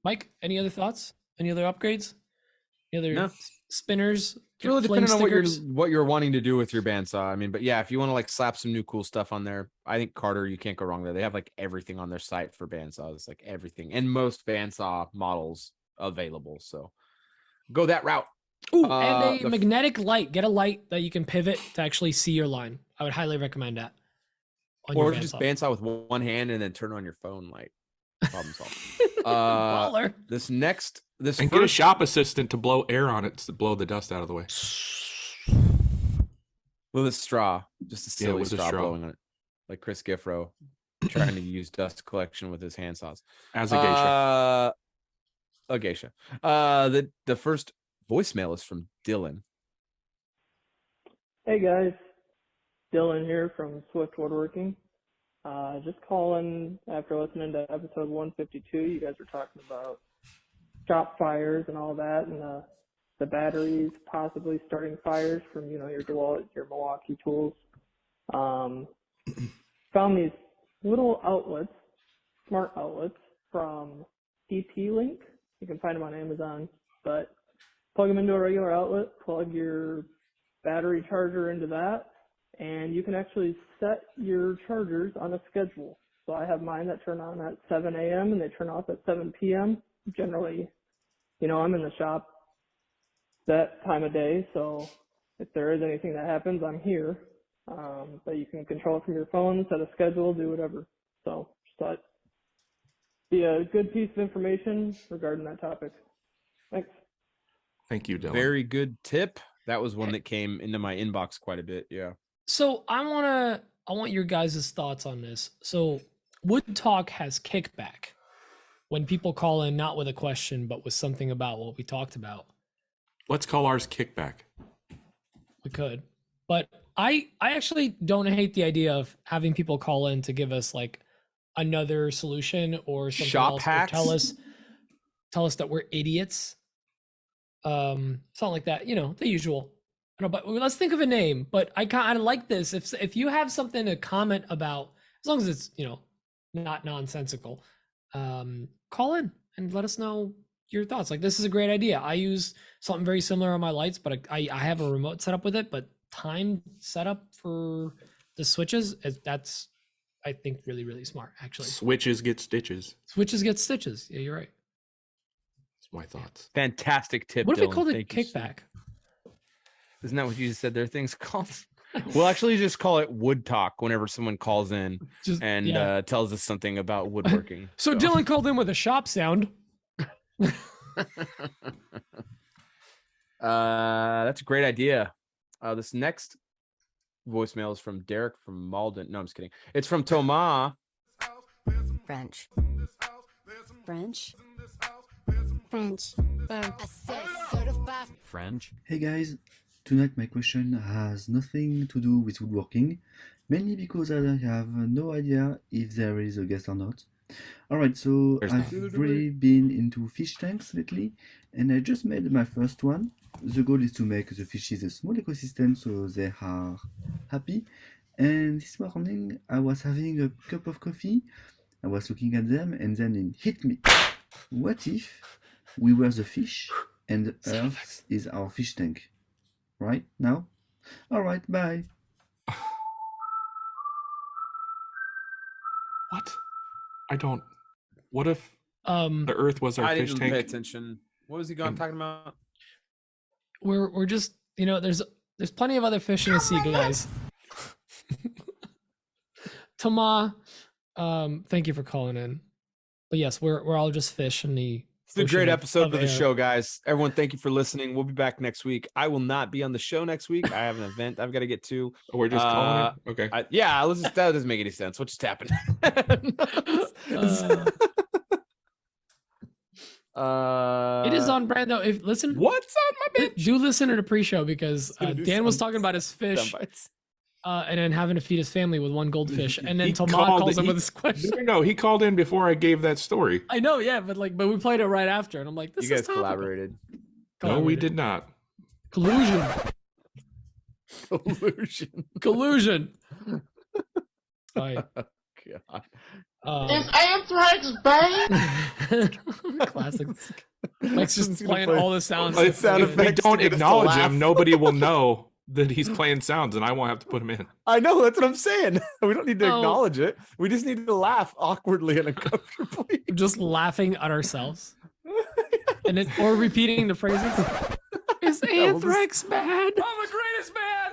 Mike, any other thoughts? Any other upgrades? Any other No. spinners? It's really flame depending on stickers? what you're wanting to do with your bandsaw. I mean, but yeah, if you want to like slap some new cool stuff on there, I think Carter, you can't go wrong there. They have like everything on their site for bandsaws, like everything, and most bandsaw models available. So go that route. Ooh, and the a magnetic light. Get a light that you can pivot to actually see your line. I would highly recommend that. On Or your just bandsaw. bandsaw with one hand and then turn on your phone light. Problem solved. Baller. This And get a shop assistant to blow air on it to blow the dust out of the way. with a straw, just a silly with a straw straw. blowing on it, like Chris Giffro trying to use dust collection with his handsaws. As a geisha. A geisha. The first voicemail is from Dillon. Hey guys, Dillon here from Swift Woodworking. Just calling after listening to episode 152. You guys were talking about shop fires and all that, and the batteries possibly starting fires from your DeWalt, your Milwaukee tools. Found these little outlets, smart outlets from TP-Link. You can find them on Amazon, but plug them into a regular outlet, plug your battery charger into that, and you can actually set your chargers on a schedule. So I have mine that turn on at 7 a.m. and they turn off at 7 p.m. Generally, I'm in the shop that time of day, so if there is anything that happens, I'm here. But you can control it from your phone, set a schedule, do whatever. So just thought be a good piece of information regarding that topic. Thanks. Thank you, Dillon. Very good tip. That was one that came into my inbox quite a bit. Yeah. So I want your guys' thoughts on this. So Wood Talk has kickback when people call in, not with a question, but with something about what we talked about. Let's call ours kickback. We could, but I actually don't hate the idea of having people call in to give us like another solution or something Shop else, hacks? or tell us that we're idiots. Something like that, the usual. I don't know, but let's think of a name. But I like this. If you have something to comment about, as long as it's not nonsensical, call in and let us know your thoughts. Like, this is a great idea. I use something very similar on my lights, but I have a remote setup with it. But time setup for the switches, that's I think really, really smart, actually. Switches get stitches. Switches get stitches. Yeah, you're right. That's my thoughts. Fantastic tip. What if we Dillon. called it Thank you kickback? Isn't that what you just said? There are things called. We'll actually just call it Wood Talk whenever someone calls in and tells us something about woodworking. So Dillon called in with a shop sound. That's a great idea. This next voicemail is from Derek from Malden. No, I'm just kidding. It's from Thomas. French. French. Hey guys, tonight my question has nothing to do with woodworking, mainly because I have no idea if there is a guest or not. Alright, so I've really been into fish tanks lately, and I just made my first one. The goal is to make the fishes a small ecosystem so they are happy. And this morning I was having a cup of coffee, I was looking at them, and then it hit me. What if we were the fish and the earth is our fish tank? Right now? Alright, bye. What? I don't. What if the Earth was our I fish didn't tank? pay attention. What was he talking about? We're just there's plenty of other fish in the sea, guys. Tama, thank you for calling in. But yes, we're all just fish in the. It's a great episode of the air. show, guys. Everyone, thank you for listening. We'll be back next week. I will not be on the show next week. I have an event I've got to get to. Oh, we're just calling it? Okay. That doesn't make any sense. What just happened? It is on brand though. Listen, what's on my bitch? Do listen to the pre-show because Dan was talking about his fish, and then having to feed his family with one goldfish, and then Tomas calls him with this question. No, he called in before I gave that story. I know, yeah, but we played it right after, and I'm like, this you is guys topical. collaborated. No, we did not. Collusion. Collusion. Right. God. Is anthrax bad? Classic. Mike's just playing all the sounds. If we don't acknowledge him, nobody will know that he's playing sounds, and I won't have to put him in. I know, that's what I'm saying. We don't need to acknowledge it. We just need to laugh awkwardly and uncomfortably. Just laughing at ourselves. Or repeating the phrases. Is anthrax bad? I'm the greatest man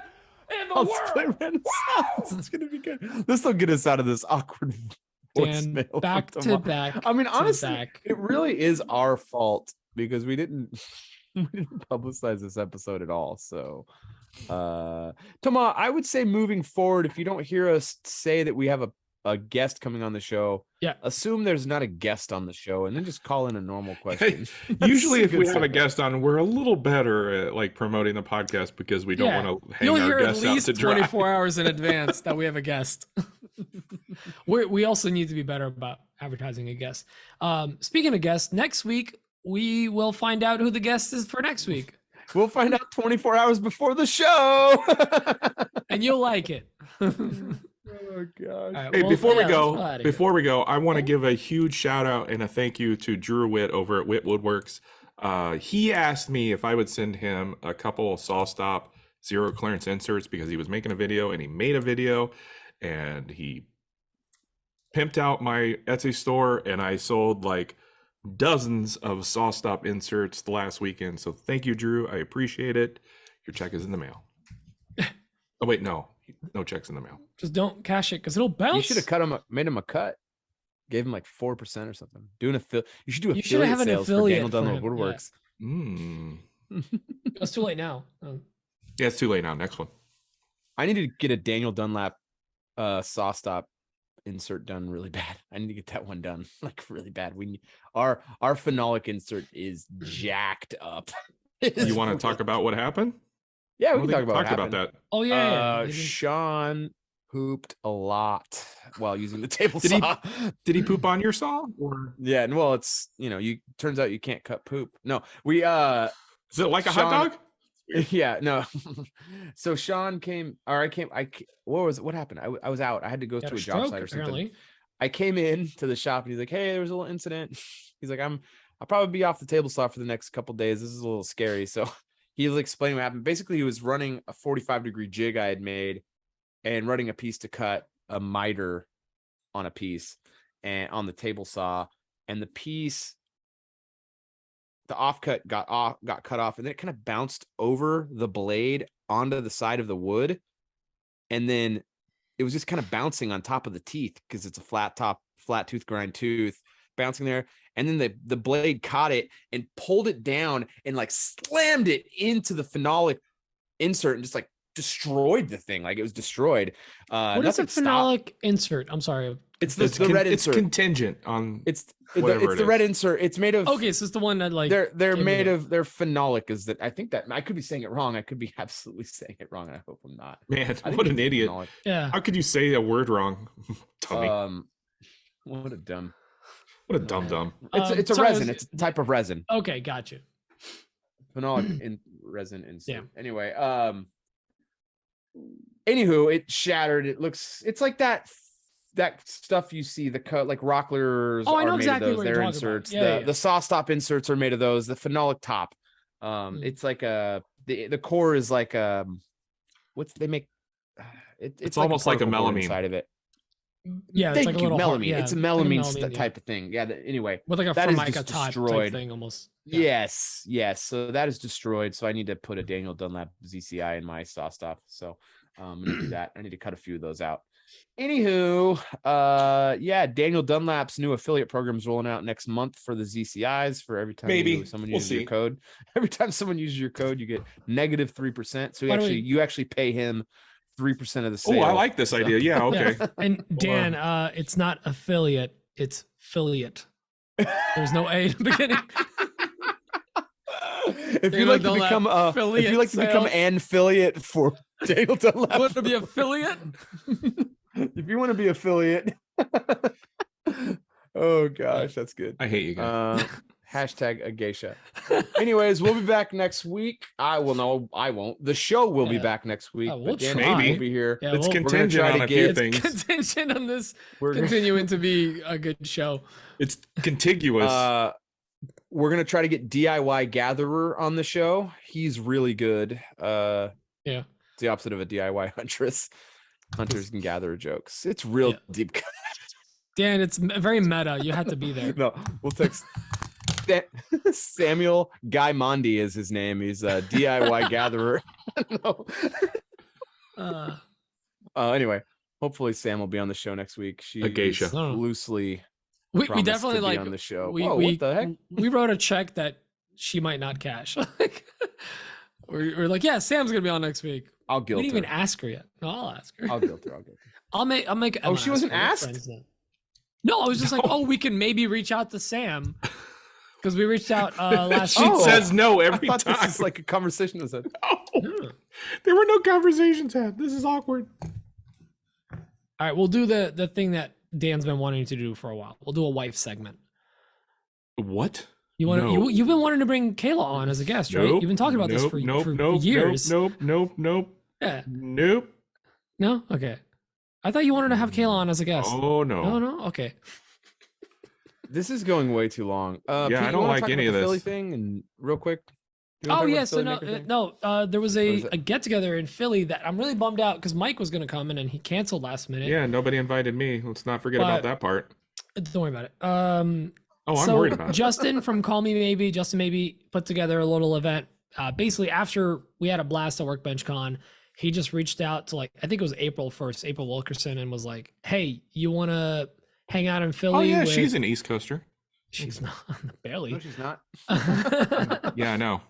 in the I'll world. just play random sounds. It's gonna be good. This will get us out of this awkward Dan, voicemail back from to Tomas. back. I mean, to honestly, back. it really is our fault because we didn't publicize this episode at all. So, Tomas, I would say moving forward, if you don't hear us say that we have a guest coming on the show, assume there's not a guest on the show, and then just call in a normal question. Usually, if we have a guest on, we're a little better at like promoting the podcast because we don't want to hang You'll our hear guests at out least to dry. 24 hours in advance that we have a guest. We also need to be better about advertising a guest. Speaking of guests, next week we will find out who the guest is for next week. We'll find out 24 hours before the show. And you'll like it. Oh gosh. Right, Hey, well, before we go, I want to Oh. give a huge shout out and a thank you to Drew Witt over at Witt Woodworks. He asked me if I would send him a couple of saw stop zero clearance inserts because he was making a video, and he made a video and he pimped out my Etsy store, and I sold like dozens of saw stop inserts the last weekend. So thank you, Drew. I appreciate it. Your check is in the mail. Oh wait, no checks in the mail. Just don't cash it because it'll bounce. You should have made him a cut. Gave him like 4% or something. You should do You should affiliate have an sales for affiliate Daniel for Dunlap him, Woodworks. It's too late now. Yeah, it's too late now. Next one. I need to get a Daniel Dunlap saw stop insert done really bad. I need to get that one done like really bad. Our phenolic insert is jacked up. You want to talk about what happened? Yeah, I we don't can think talk we about talked about that. Oh yeah. Sean pooped a lot while using the table Did he- saw. Did he poop on your saw? Or Yeah, and well, it's turns out you can't cut poop. No, we is it like a hot Sean- dog? Yeah, no. So Sean came, or what happened? I was out. I had to go Got to a a job stroke, site or something. apparently. I came in to the shop and he's like, "Hey, there was a little incident." He's like, I'll probably be off the table saw for the next couple days. This is a little scary. So he was explaining what happened. Basically, he was running a 45-degree jig I had made and running a piece to cut a miter on a piece and on the table saw, and the piece, the offcut got cut off, and then it kind of bounced over the blade onto the side of the wood, and then it was just kind of bouncing on top of the teeth because it's a flat tooth grind tooth bouncing there, and then the blade caught it and pulled it down and like slammed it into the phenolic insert and just like destroyed the thing. Like it was destroyed. What is a phenolic insert? I'm sorry. It's the red It's insert. contingent on It's whatever the it red is. insert. It's made of. Okay, so it's the one that like They're gave me made the- of. They're phenolic. Is that? I think that I could be saying it wrong. I could be absolutely saying it wrong. I hope I'm not. Man, I think what it's an idiot. phenolic. Yeah. How could you say a word wrong? Dummy. What a dumb. What a dumb. It's a sorry, resin. It's a type of resin. Okay, gotcha. Phenolic in resin insert. Yeah. Anyway, anywho, it shattered. It's like that stuff you see, the cut like Rocklers Oh, I know are made exactly of those. what you're Their talking about. inserts. Yeah, The saw stop inserts are made of those. The phenolic top. It's like the core is like they make It's almost like a particle board melamine. inside of it. Yeah, it's Thank like a you, little hard- melamine. yeah, It's a like melamine yeah. type of thing. Yeah. Anyway, With like a that is formica just type destroyed. thing almost. Yes. So that is destroyed. So I need to put a Daniel Dunlap ZCI in my saw stop. So I'm gonna do that. I need to cut a few of those out. Anywho, Daniel Dunlap's new affiliate program is rolling out next month for the ZCIs. For every time someone We'll uses your see. code, every time someone uses your code, you get negative 3%. So By the way- you actually pay him 3% of the sale. Oh, I like this idea. Yeah, okay. Yeah. And Dan, it's not affiliate, it's affiliate. There's no A in the beginning. If you'd like to become an affiliate for Daniel Dunlap, Want to be affiliate? if you want to be affiliate. Oh gosh, that's good. I hate you guys. Hashtag a geisha. Anyways, we'll be back next week. I won't. The show will be Yeah. back next week. We'll but Dan try. will be here. Yeah, It's we're gonna contingent try on to a few get- things. contingent on this We're gonna- continuing to be a good show. It's contiguous. We're gonna try to get DIY Gatherer on the show. He's really good. Yeah. It's the opposite of a DIY huntress. Hunters can gather jokes. It's real Yeah. deep. Dan, it's very meta. You had to be there. No, we'll text Samuel Guy Mondi is his name. He's a DIY gatherer. No. Anyway, Hopefully Sam will be on the show next week. She A geisha. is loosely We promised definitely to be like on the show. We, Whoa, we, what the heck? we wrote a check that she might not cash. Like, we're like, yeah, Sam's gonna be on next week. I'll We guilt didn't even her. ask her yet. No, I'll ask her. I'll guilt her. I'll make. Oh, she wasn't asked? No, I was just like, oh, we can maybe reach out to Sam because we reached out last She week. Oh. says no I every thought time. this is like a conversation was had. Oh, Yeah. there were no conversations had. This is awkward. All right, we'll do the thing that Dan's been wanting to do for a while. We'll do a wife segment. What? You want No. you've been wanting to bring Kayla on as a guest, right? Nope, You've been talking about this nope, for nope, for nope, years. Nope. Yeah. Nope. No. Okay. I thought you wanted to have Kayla on as a guest. Oh no. No. Okay. This is going way too long. Yeah, Pete, I you don't wanna like talk any about of the Philly this. thing and real quick. You wanna Oh talk about yeah. the So Philly no, maker thing? there was is a it? get together in Philly that I'm really bummed out because Mike was going to come in and he canceled last minute. Yeah, nobody invited me. Let's not forget about But- that part. Don't worry about it. Oh, I'm so worried about it. Justin from Call Me Maybe, Justin Maybe put together a little event. Basically, after we had a blast at Workbench Con, he just reached out to I think it was April 1st, April Wilkerson, and was like, "Hey, you want to hang out in Philly?" Oh yeah, with... she's an East Coaster. She's not barely. No, she's not. Yeah, I know.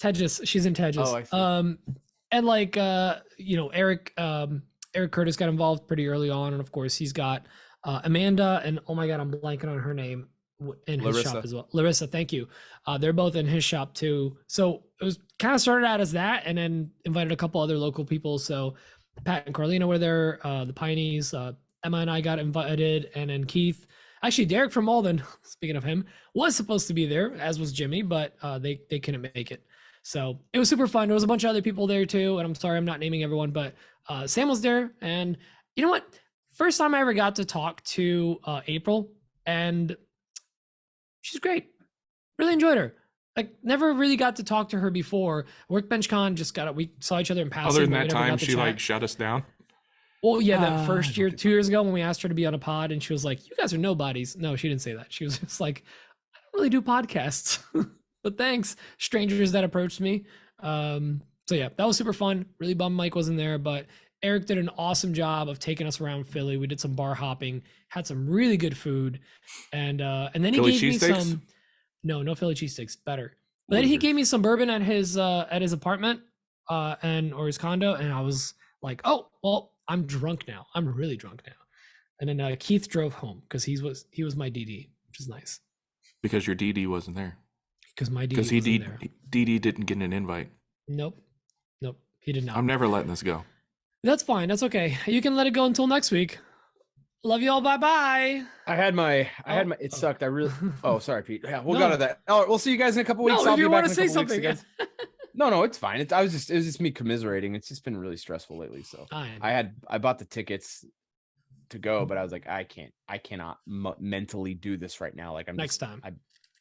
Tejas, she's in Tejas. Oh, I see. And Eric Curtis got involved pretty early on, and of course he's got Amanda and oh my god, I'm blanking on her name in his shop Larissa. as well. Larissa, thank you. They're both in his shop too. So it was kind of started out as that, and then invited a couple other local people. So Pat and Carlina were there. The Pineys, Emma and I got invited, and then Keith. Actually, Derek from Malden, speaking of him, was supposed to be there, as was Jimmy, but they couldn't make it. So it was super fun. There was a bunch of other people there too, and I'm sorry I'm not naming everyone, but Sam was there, and you know what? First time I ever got to talk to April, and she's great. Really enjoyed her. Like never really got to talk to her before. Workbench Con we saw each other in passing. Other than but we that never got time, to she chat. shut us down. Well, yeah, that first year, 2 years ago, when we asked her to be on a pod, and she was like, "You guys are nobodies." No, she didn't say that. She was just like, "I don't really do podcasts, but thanks, strangers that approached me." So yeah, that was super fun. Really bummed Mike wasn't there, but Eric did an awesome job of taking us around Philly. We did some bar hopping, had some really good food, and then he Philly gave me cheesesteaks? some. No Philly cheesesteaks, better. But then he gave me some bourbon at his apartment, or his condo, and I was like, "Oh, well, I'm drunk now. I'm really drunk now." And then Keith drove home because he was my DD, which is nice Because your DD wasn't there. because my DD Because wasn't there. DD didn't get an invite. Nope, he did not. I'm never letting this go. That's fine. That's okay. You can let it go until next week. Love you all. Bye bye. It sucked. I really. Oh, sorry, Pete. Yeah, we'll No. go to that. Oh, we'll see you guys in a couple weeks. No, I'll if be you back want in to a say couple weeks, something. guys. No, it's fine. It was just me commiserating. It's just been really stressful lately. So Fine. I bought the tickets to go, but I was like, I cannot mentally do this right now. Like Next time.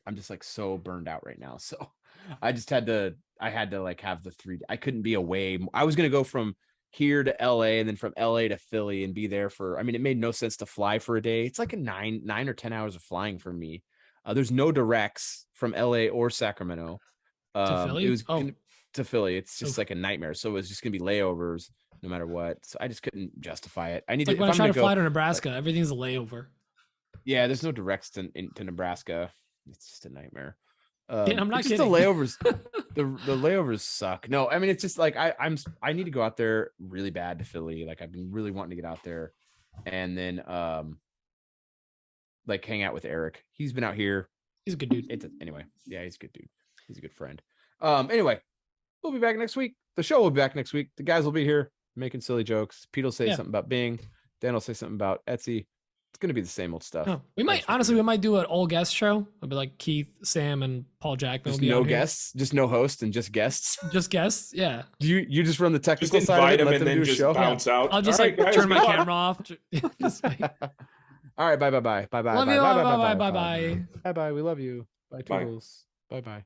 I'm just like so burned out right now. So I had to like have the 3. I couldn't be away. I was going to go from here to LA and then from LA to Philly and be there for, I mean, it made no sense to fly for a day. It's like a 9 or 10 hours of flying for me. There's no directs from LA or Sacramento. To Philly? It was Oh. to Philly. It's just Oof. like a nightmare. So it was just gonna be layovers no matter what. So I just couldn't justify it. I need It's like to, when I if try I'm to gonna fly go, to Nebraska, everything's a layover. yeah, there's no directs to Nebraska. It's just a nightmare. I'm not it's just kidding. the layovers. the layovers suck. No, I mean it's just like I need to go out there really bad to Philly. Like I've been really wanting to get out there, and then like hang out with Eric. He's been out here. He's a good dude. Anyway, yeah, he's a good dude. He's a good friend. Anyway, we'll be back next week. The show will be back next week. The guys will be here making silly jokes. Pete will say something about Bing. Dan will say something about Etsy. It's gonna be the same old stuff. No, we might honestly do an all guest show. It'll be like Keith, Sam, and Paul Jackman. Just will be no on here. guests, just no host, and just guests. Just guests. Yeah. Do you just run the Just technical side of invite it and them let and them then do a just show? bounce out. I'll just All like right, guys, turn my good luck. camera off. Just like, All right, bye. love you. Bye bye. Bye bye. We love you. Bye, Toodles. Bye bye.